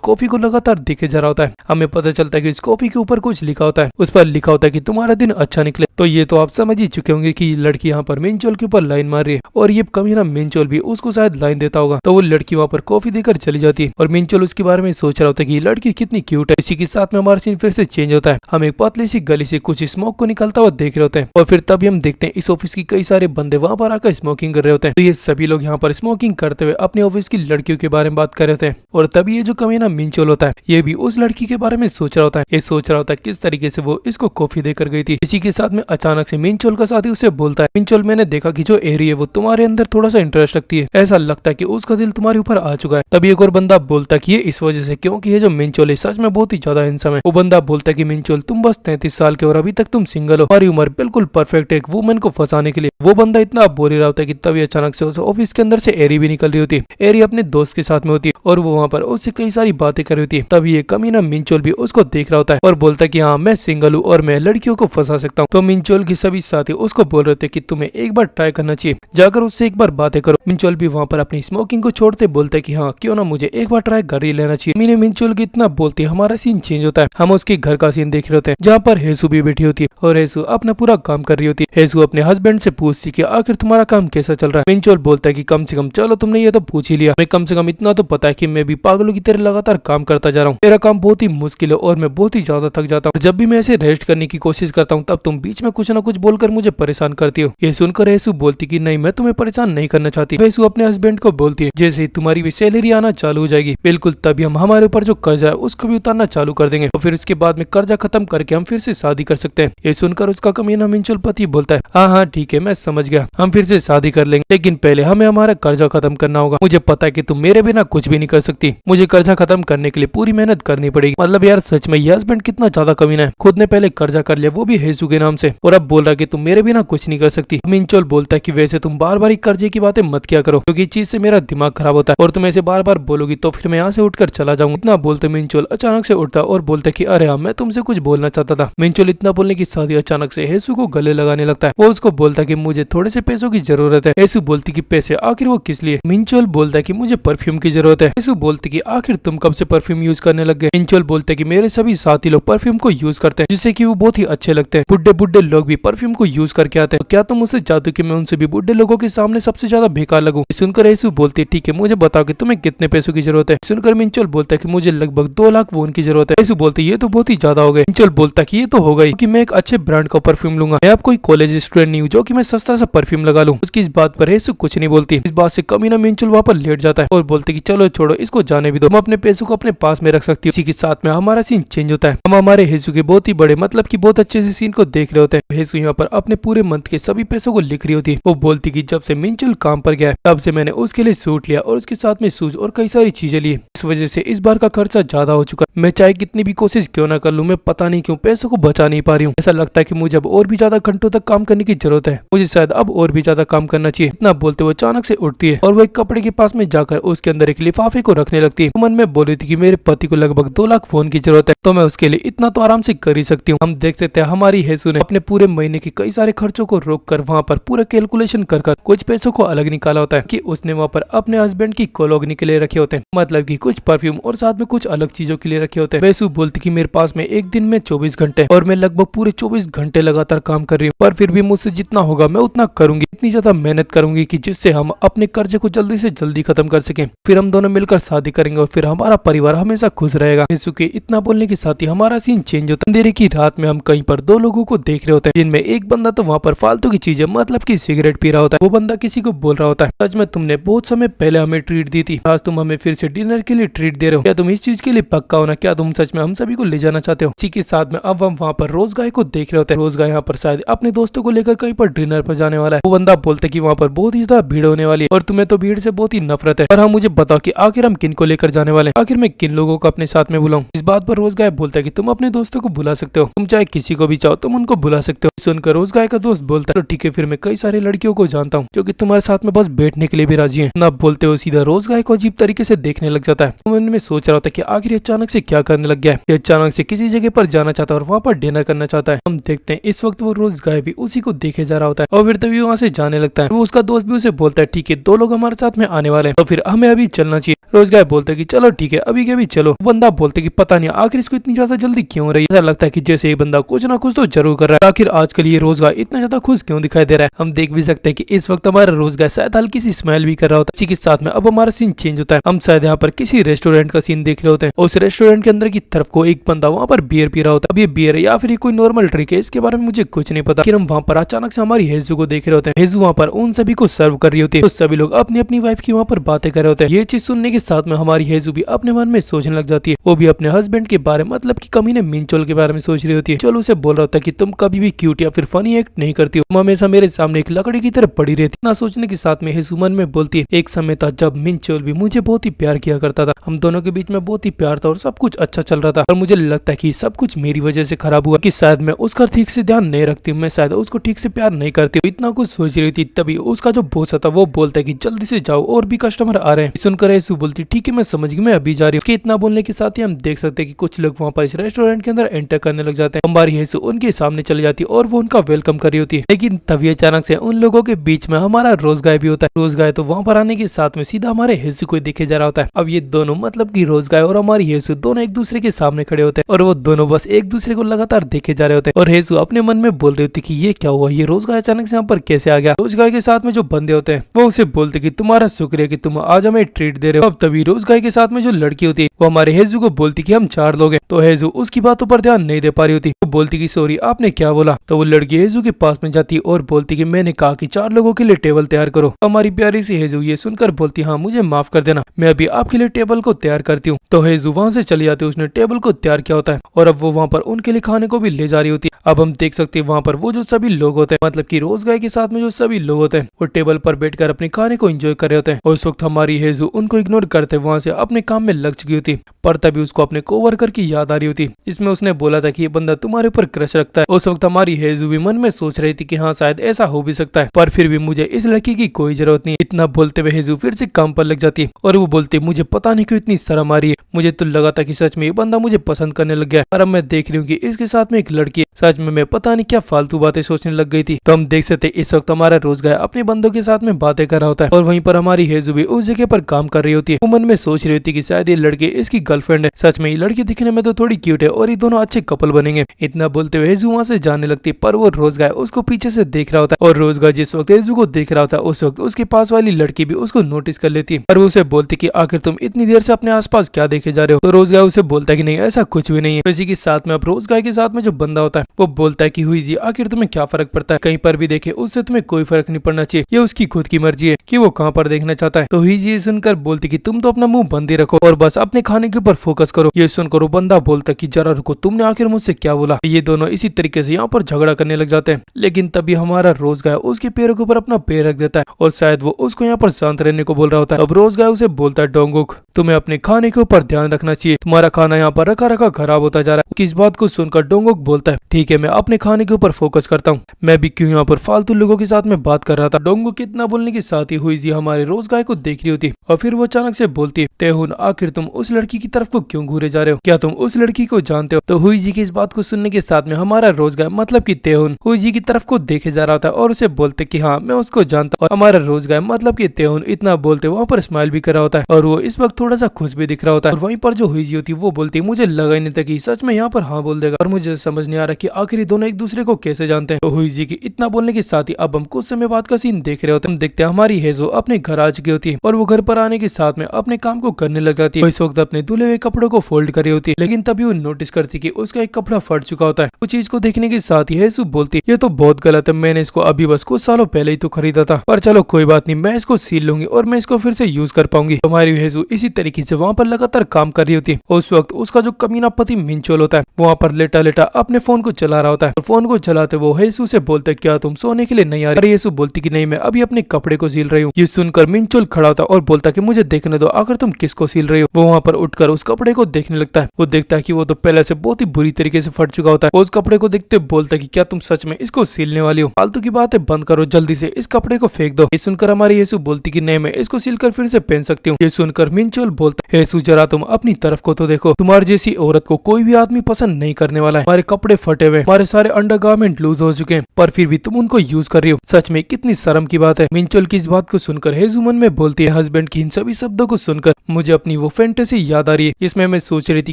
कॉफी को लगातार देखे जा रहा होता है। हमें पता चलता है कि इस कॉफी के ऊपर कुछ लिखा होता है। उस पर लिखा होता है कि तुम्हारा दिन अच्छा निकले। तो ये तो आप समझ ही चुके होंगे कि लड़की यहाँ पर मिंचोल के ऊपर लाइन मार रही है, और ये कमीना मिंचोल भी उसको शायद लाइन देता होगा। तो वो लड़की वहाँ पर कॉफी देकर चली जाती है, और मिंचोल उसके बारे में सोच रहा होता है कि ये लड़की कितनी क्यूट है। इसी के साथ में हमारा सीन फिर से चेंज होता है। हम एक पतली सी गली से कुछ स्मोक को निकलता हुआ देख रहे होते हैं, और फिर तभी हम देखते हैं इस ऑफिस की कई सारे बंदे वहाँ पर आकर स्मोकिंग कर रहे होते हैं। तो ये सभी लोग यहाँ पर स्मोकिंग करते हुए अपने ऑफिस की लड़कियों के बारे में बात कर रहे होते हैं, और तभी ये जो कमीना मिंचोल होता है ये भी उस लड़की के बारे में सोच रहा होता है। ये सोच रहा होता है किस तरीके से वो इसको कॉफी देकर गई थी। इसी के साथ में अचानक से मिंचोल का साथी उसे बोलता है, मिंचोल मैंने देखा कि जो एरी है वो तुम्हारे अंदर थोड़ा सा इंटरेस्ट रखती है, ऐसा लगता है कि उसका दिल तुम्हारे ऊपर आ चुका है। तभी एक और बंदा बोलता है कि ये इस वजह से क्योंकि ये जो मिंचोल है सच में बहुत ही ज्यादा हैंडसम है। वो बंदा बोलता है कि मिंचोल तुम बस 33 साल के और अभी तक तुम सिंगल हो, तुम्हारी उम्र बिल्कुल परफेक्ट है एक वुमेन को फंसाने के लिए। वो बंदा इतना बोल ही रहा होता है कि तभी अचानक से उस ऑफिस के अंदर से एरी भी निकल रही होती है। एरी अपने दोस्त के साथ में होती है, और वो वहाँ पर उससे कई सारी बातें कर रही होती है। तभी ये कमीना मिंचोल भी उसको देख रहा होता है और बोलता है कि हाँ मैं सिंगल हूँ और मैं लड़कियों को फंसा सकता हूँ। तो मिंचोल की सभी साथी उसको बोल रहे थे कि तुम्हें एक बार ट्राई करना चाहिए, जाकर उससे एक बार बातें करो। मिंचोल भी वहाँ पर अपनी स्मोकिंग को छोड़ते बोलते कि हाँ क्यों ना मुझे एक बार ट्राई कर ही लेना चाहिए। मीने मिंचोल की इतना बोलती है हमारा सीन चेंज होता है। हम उसके घर का सीन देख रहे होते हैं जहाँ पर हेसु भी बैठी होती है, और हेसु अपना पूरा काम कर रही होती है। हेसु अपने हस्बैंड से पूछती कि आखिर तुम्हारा काम कैसा चल रहा है। मिंचोल बोलता है कि कम से कम चलो तुमने ये तो पूछ ही लिया, मैं कम से कम इतना तो पता है कि मैं भी पागलों की तरह लगातार काम करता जा रहा हूँ। मेरा काम बहुत ही मुश्किल है और मैं बहुत ही ज्यादा थक जाता हूँ। जब भी मैं ऐसे रेस्ट करने की कोशिश करता हूँ तब तुम बीच में कुछ ना कुछ बोलकर मुझे परेशान करती हो। ये सुनकर हेसु बोलती कि नहीं मैं तुम्हें परेशान नहीं करना चाहती। हेसु अपने हस्बैंड को बोलती है जैसे ही तुम्हारी भी सैलरी आना चालू हो जाएगी बिल्कुल तभी हम हमारे ऊपर जो कर्जा है उसको भी उतारना चालू कर देंगे, और फिर उसके बाद में कर्जा खत्म करके हम फिर से शादी कर सकते हैं। ये सुनकर उसका कमीना मिंचोल पति बोलता है हाँ हाँ ठीक है मैं समझ गया, हम फिर से शादी कर लेंगे, लेकिन पहले हमें हमारा कर्जा खत्म करना होगा। मुझे पता है कि तुम मेरे बिना कुछ भी नहीं कर सकती, मुझे कर्जा खत्म करने के लिए पूरी मेहनत करनी पड़ेगी। मतलब यार सच में ये हस्बैंड कितना ज्यादा कमीना है, खुद ने पहले कर्जा कर लिया वो भी हेसु के नाम से, और अब बोल रहा कि तुम मेरे बिना कुछ नहीं कर सकती। मिंचोल बोलता है कि वैसे तुम बार बार कर्जे की बातें मत किया करो, क्योंकि चीज से मेरा दिमाग खराब होता है, और तुम ऐसे बार बार बोलोगी तो फिर मैं यहाँ से उठकर चला जाऊंगा। इतना बोलते मिंचोल अचानक से उठता और बोलता कि अरे हाँ मैं तुमसे कुछ बोलना चाहता था। मिंचोल इतना बोलने की साथ ही अचानक से हेसु को गले लगाने लगता है। वो उसको बोलता कि मुझे थोड़े से पैसों की जरूरत है। हेसु बोलती कि पैसे आखिर वो किस लिए। मिंचोल बोलता है कि मुझे परफ्यूम की जरूरत है। हेसु बोलती कि आखिर तुम कब से परफ्यूम यूज करने लग गए। मिंचोल बोलते हैं कि मेरे सभी साथी लोग परफ्यूम को यूज करते हैं जिससे कि वो बहुत ही अच्छे लगते हैं। बुड्ढे बुड्ढे लोग भी परफ्यूम को यूज करके आते हैं, तो क्या तुम मुझसे चाहते हो कि मैं उनसे भी बुड्ढे लोगों के सामने सबसे ज्यादा बेकार लगूं। सुनकर हेसु बोलती है ठीक है मुझे बताओ कि तुम्हें कितने पैसों की जरूरत है। सुनकर मिंचोल बोलता है कि मुझे लगभग 2 लाख वोन की जरूरत है। हेसु बोलती है ये तो बहुत ही ज्यादा हो गए। मिंचोल बोलता है कि ये तो हो गई कि मैं एक अच्छे ब्रांड का परफ्यूम लूंगा, मैं अब कोई कॉलेज स्टूडेंट नहीं हूँ जो कि मैं सस्ता सा परफ्यूम लगा लूं। उसकी इस बात पर हेसु कुछ नहीं बोलती। इस बात से कमीना मिंचोल वहाँ पर लेट जाता है और बोलते कि चलो छोड़ो इसको जाने भी दो, हम अपने पैसों को अपने पास में रख सकती है। इसी के साथ में हमारा सीन चेंज होता है। हम हमारे हेसु के बहुत ही बड़े मतलब की बहुत अच्छे से सीन को देख रहे होते हैं। हेसु यहाँ पर अपने पूरे मंथ के सभी पैसों को लिख रही होती है। वो बोलती कि जब से मिंचोल काम पर गया है तब से मैंने उसके लिए सूट लिया और उसके साथ में शूज और कई सारी चीजें ली। इस वजह से इस बार का खर्चा ज्यादा हो चुका है। मैं चाहे कितनी भी कोशिश क्यों ना कर लूं, मैं पता नहीं क्यों पैसों को बचा नहीं पा रही हूँ। ऐसा लगता है कि मुझे अब और भी ज्यादा घंटों तक काम करने की जरूरत है, मुझे शायद अब और भी ज्यादा काम करना चाहिए। इतना बोलते हुए अचानक से उठती है और वो एक कपड़े के पास में जाकर उसके अंदर एक लिफाफे को रखने लगती है। मन में बोल रही थी कि मेरे पति को लगभग 2 लाख फोन की जरूरत है, तो मैं उसके लिए इतना तो आराम से कर ही सकती हूँ। हम देख सकते हैं हमारी हेसु ने अपने पूरे महीने के कई सारे खर्चों को रोक कर वहाँ पर पूरा कैलकुलेशन कर कुछ पैसों को अलग निकाला होता है कि उसने वहाँ पर अपने हस्बैंड की कोलोगनी के लिए रखे होते हैं, मतलब कि कुछ परफ्यूम और साथ में कुछ अलग चीजों के लिए रखे होते हैं। वैसु बोलती कि मेरे पास में एक दिन में 24 घंटे और मैं लगभग पूरे 24 घंटे लगातार काम कर रही हूँ, पर फिर भी मुझसे जितना होगा मैं उतना करूंगी, इतनी ज्यादा मेहनत करूंगी कि जिससे हम अपने कर्जे को जल्दी से जल्दी खत्म कर सकें, फिर हम दोनों मिलकर शादी करेंगे और फिर हमारा परिवार हमेशा खुश रहेगा। वैसु के इतना बोलने के साथ ही हमारा सीन चेंज होता है। अंधेरे की रात में हम कहीं पर 2 लोगों को देख देख रहे होते हैं, जिनमें एक बंदा तो वहाँ पर फालतू की चीजें मतलब की सिगरेट पी रहा होता है। वो बंदा किसी को बोल रहा होता है, सच में तुमने बहुत समय पहले हमें ट्रीट दी थी, आज तुम हमें फिर से डिनर के लिए ट्रीट दे रहे हो, क्या तुम इस चीज के लिए पक्का हो ना? क्या तुम सच में हम सभी को ले जाना चाहते हो? इसी के साथ में अब हम वहाँ पर रोज गाय को देख रहे होते हैं। रोज गाय यहाँ पर शायद अपने दोस्तों को लेकर कहीं पर डिनर पर जाने वाला है। वो बंदा बोलते कि वहाँ पर बहुत ही ज्यादा भीड़ होने वाली है और तुम्हें तो भीड़ से बहुत ही नफरत है, और हाँ मुझे बताओ कि आखिर हम किन को लेकर जाने वाले हैं, आखिर मैं किन लोगों को अपने साथ में बुलाऊं? इस बात पर रोज गाय बोलता है कि तुम अपने दोस्तों को बुला सकते हो, तुम चाहे किसी को भी चाहो तुम उनको बुला सकते हो। सुनकर रोज गाय का दोस्त बोलता है तो ठीक है, फिर मैं कई सारी लड़कियों को जानता हूँ जो कि तुम्हारे साथ में बस बैठने के लिए भी राजी है ना। बोलते हुए सीधा रोज गाय को अजीब तरीके से देखने लग जाता है। मन में सोच रहा होता है कि आखिर ये अचानक से क्या करने लग गया है, ये अचानक से किसी जगह पर जाना चाहता है और वहाँ पर डिनर करना चाहता है। हम देखते हैं इस वक्त वो रोज गाय भी उसी को देखे जा रहा होता है और फिर तभी वहाँ से जाने लगता है। वो उसका दोस्त भी उसे बोलता है ठीक है, 2 लोग हमारे साथ में आने वाले हैं तो फिर हमें अभी चलना चाहिए। रोज गाय बोलते है कि चलो ठीक है, अभी के भी चलो। बंदा बोलते कि पता नहीं आखिर इसको इतनी ज्यादा जल्दी क्यों हो रही है, ऐसा लगता है कि जैसे ये बंदा कुछ ना कुछ तो जरूर कर रहा है। आखिर आजकल ये रोज गाय इतना ज्यादा खुश क्यों दिखाई दे रहा है? हम देख भी सकते हैं कि इस वक्त हमारा रोज गाय शायद हल्की सी स्माइल भी कर रहा होता है। इसी के साथ में अब हमारा सीन चेंज होता है। हम शायद यहाँ पर किसी रेस्टोरेंट का सीन देख रहे होते हैं। उस रेस्टोरेंट के अंदर की तरफ को एक बंदा वहाँ पर बियर पी रहा होता है। अब ये बियर है या फिर कोई नॉर्मल ड्रिंक है, इसके बारे में मुझे कुछ नहीं पता। फिर हम वहाँ पर अचानक से हमारी हेजू को देख रहे होते हैं। हेजू वहाँ पर उन सभी को सर्व कर रही होती है, तो सभी लोग अपनी अपनी वाइफ की वहाँ पर बातें कर रहे होते हैं। ये चीज सुनने के साथ में हमारी हेजू भी अपने मन में सोचने लग जाती है। वो भी अपने हस्बैंड के बारे मतलब की कमीने मिनचोल के बारे में सोच रही होती है। चलो उसे बोल रहा होता है कि तुम कभी भी क्यूट या फिर फनी एक्ट नहीं करती हो, तुम हमेशा मेरे सामने एक लकड़ी की तरह पड़ी रहती। ना सोचने के साथ में हेजू मन में बोलती है, एक समय था जब मिनचोल भी मुझे बहुत ही प्यार किया करता था, हम दोनों के बीच में बहुत ही प्यार था और सब कुछ अच्छा चल रहा था, और मुझे लगता है कि सब कुछ मेरी वजह से खराब हुआ, कि शायद मैं उसका ठीक से ध्यान नहीं रखती हूँ, मैं शायद उसको ठीक से प्यार नहीं करती हूँ। इतना कुछ सोच रही थी तभी उसका जो बॉस था वो बोलता है कि जल्दी से जाओ और भी कस्टमर आ रहे हैं। सुनकर हेजू बोलती ठीक है मैं समझ गई, मैं अभी जा रही हूँ। इतना बोलने के साथ ही हम देख सकते हैं कि कुछ लोग वहाँ पर इस रेस्टोरेंट के अंदर एंटर करने लग जाते हैं। हमारी हेजू उनके सामने चली जाती है और वो उनका वेलकम कर रही होती है, लेकिन तभी अचानक से उन लोगों के बीच में हमारा रोज गाय भी होता है। रोज गाय तो वहाँ पर आने के साथ में सीधा हमारे हेजू को देखे जा रहा होता है। अब ये दोनों मतलब की रोज गाय और हमारी हेजू दोनों एक दूसरे के सामने खड़े होते हैं और वो दोनों बस एक दूसरे को लगातार देखे जा रहे होते हैं। और हेजू अपने मन में बोल रही होती कि ये क्या हुआ, ये रोज गाय अचानक से यहाँ पर कैसे आ गया। रोज गाय के साथ में जो बंदे होते हैं वो उसे बोलते कि तुम्हारा शुक्रिया कि तुम आज हमें ट्रीट दे रहे हो। अब तभी रोज गाय के साथ में जो लड़की होती है वो हमारे हेजू को बोलती कि हम 4 लोग हैं, तो हेजू उसकी बातों पर ध्यान नहीं दे पा रही होती। वो बोलती कि सॉरी आपने क्या बोला, तो वो लड़की हेजू के पास में जाती और बोलती कि मैंने कहा कि 4 लोगों के लिए टेबल तैयार करो। हमारी प्यारी सी हेजू ये सुनकर बोलती हाँ मुझे माफ कर देना, मैं अभी आपके लिए टेबल को तैयार करती हूँ। तो हेजू वहाँ से चली जाती है, उसने टेबल को तैयार किया होता है और अब वो वहाँ पर उनके लिए खाने को भी ले जा रही होती है। अब हम देख सकते हैं वहाँ पर वो जो सभी लोग होते हैं मतलब कि रोज गाय के साथ में जो सभी लोग होते हैं वो टेबल पर बैठकर अपने खाने को एंजॉय कर रहे होते हैं। और उस वक्त हमारी हेजू उनको इग्नोर करते वहाँ से अपने काम में लग चुकी होती, पर तभी उसको अपने कोवर्कर की याद आ रही होती, इसमें उसने बोला था कि ये बंदा तुम्हारे ऊपर क्रश रखता है। उस वक्त हमारी हेजू भी मन में सोच रही थी कि हाँ शायद ऐसा हो भी सकता है, पर फिर भी मुझे इस लड़की की कोई जरूरत नहीं। इतना बोलते हुए हेजू फिर से काम पर लग जाती है और वो बोलती मुझे पता नहीं क्यों इतनी शर्म आ रही है, मुझे तो लगा था कि सच में ये बंदा मुझे पसंद करने लग गया, पर अब मैं देख रही हूँ कि इसके साथ में एक लड़की है, सच में मैं पता नहीं क्या फालतू बातें सोचने लग गई थी। तो हम देख सकते इस वक्त हमारा रोज गाय अपने बंदों के साथ में बातें कर रहा होता है और वहीं पर हमारी हेजू भी उस जगह पर काम कर रही होती है। वो मन में सोच रही होती कि शायद ये लड़की इसकी गर्लफ्रेंड है, सच में ये लड़की दिखने में तो थोड़ी क्यूट है और ये दोनों अच्छे कपल बनेंगे। इतना बोलते हुए हेजू वहाँ से जाने लगती है, पर वो रोज गाय उसको पीछे से देख रहा होता है और रोज गाय जिस वक्त हेजू को देख रहा होता है उस वक्त उसके पास वाली लड़की भी उसको नोटिस कर लेती है और वो उसे बोलती कि आखिर तुम इतनी देर से अपने आसपास क्या देखे जा रहे हो। तो रोज गाय उसे बोलता है कि नहीं ऐसा कुछ भी नहीं है। इसी के साथ में अब रोज गाय के साथ में जो बंदा होता है वो बोलता है कि हुई जी आखिर तुम्हें क्या फर्क पड़ता है, कहीं पर भी देखे उससे तुम्हें कोई फर्क नहीं पड़ना चाहिए, ये उसकी खुद की मर्जी है कि वो कहाँ पर देखना चाहता है। तो हुई जी सुनकर बोलती कि तुम तो अपना मुंह बंद ही रखो और बस अपने खाने के ऊपर फोकस करो। ये सुनकर वो बंदा बोलता कि जरा रुको, तुमने आखिर मुझसे क्या बोला। ये दोनों इसी तरीके से यहाँ पर झगड़ा करने लग जाते हैं, लेकिन तभी हमारा रोज गाय उसके पैरों के ऊपर अपना पैर रख देता है और शायद वो उसको यहाँ पर शांत रहने को बोल रहा होता है। अब रोज गाय उसे बोलता है डोंगुक तुम्हें अपने खाने के ऊपर ध्यान रखना चाहिए, तुम्हारा खाना यहाँ पर रखा रखा खराब होता जा रहा है। किस बात को सुनकर डोंगुक बोलता है ठीक है मैं अपने खाने के ऊपर फोकस करता हूँ, मैं भी क्यों यहाँ पर फालतू लोगों के साथ में बात कर रहा था। डोंगुक कितना बोलने के साथ ही हुई जी हमारे रोज गाय को देख रही होती और फिर वो अचानक से बोलती है तेहुन आखिर तुम उस लड़की की तरफ को क्यों घूरे जा रहे हो, क्या तुम उस लड़की को जानते हो। तो हुई जी की इस बात को सुनने के साथ में हमारा रोज गाय मतलब की तेहुन हुई जी की तरफ को देखे जा रहा था और उसे बोलते कि हाँ मैं उसको जानता हूँ। और हमारा रोज गाय मतलब की तेहुन इतना बोलते वहाँ पर स्माइल भी कर रहा होता है और वो इस वक्त थोड़ा सा खुश भी दिख रहा होता है। और वहीं पर जो हुई जी होती है वो बोलती है मुझे लगा ही नहीं था कि सच में यहाँ पर हाँ बोल देगा और मुझे समझ नहीं आ रहा कि आखिर ये दोनों एक दूसरे को कैसे जानते हैं। तो हुई जी की इतना बोलने के साथ ही अब हम कुछ समय बाद का सीन देख रहे होते हैं। हम देखते हैं हमारी हेजो अपने घर आ चुकी होती है और वो घर पर आने के साथ में अपने काम को करने लग जाती है। इस वक्त अपने धुले हुए कपड़ों को फोल्ड कर रही होती है, लेकिन तभी वो नोटिस करती है कि उसका एक कपड़ा फट चुका होता है। उस चीज को देखने के के साथ ही हेजू बोलती ये तो बहुत गलत है, मैंने इसको अभी बस कुछ सालों पहले ही तो खरीदा था, पर चलो कोई बात नहीं, मैं इसको सील लूंगी और मैं इसको फिर से यूज कर पाऊंगी। हमारी हेजू इसी तरीके से वहाँ पर लगातार काम कर रही होती है। उस वक्त उसका जो कमीना पति मिंचोल होता है वहाँ पर लेटा लेटा अपने फोन को चला रहा होता है। फोन को चलाते वो हेजू से बोलता है क्या तुम सोने के लिए नहीं आ रही? हेजू बोलती कि नहीं, मैं अभी अपने कपड़े को सील रही हूँ। ये सुनकर मिंचोल खड़ा होता और बोलता कि मुझे देखने दो, आखिर तुम किसको सील रही हो? वो वहाँ पर उठकर उस कपड़े को देखने लगता है। वो देखता है कि वो तो पहले से बहुत ही बुरी तरीके से फट चुका होता है। उस कपड़े को देखते बोलता है कि क्या तुम सच में इसको सीलने वाली हो? फालतू की बातें बंद करो, जल्दी से इस कपड़े को फेंक दो। ये सुनकर हमारी हेजू बोलती कि नहीं, मैं इसको सीलकर फिर से पहन सकती हूँ। ये सुनकर मिंचोल बोलता है हेजू जरा तुम अपनी तरफ को तो देखो, तुम्हारी जैसी औरत को कोई भी आदमी पसंद नहीं करने वाला है। हमारे कपड़े फटे हुए, हमारे सारे अंडरगारमेंट लूज हो चुके हैं, पर फिर भी तुम उनको यूज कर रही हो। सच में कितनी शर्म की बात है। मिंचोल की इस बात को सुनकर हेजू मन में बोलती है हस्बैंड की इन सभी शब्दों को सुनकर मुझे अपनी वो फैंटेसी याद आ रही है जिसमें मैं सोच रही थी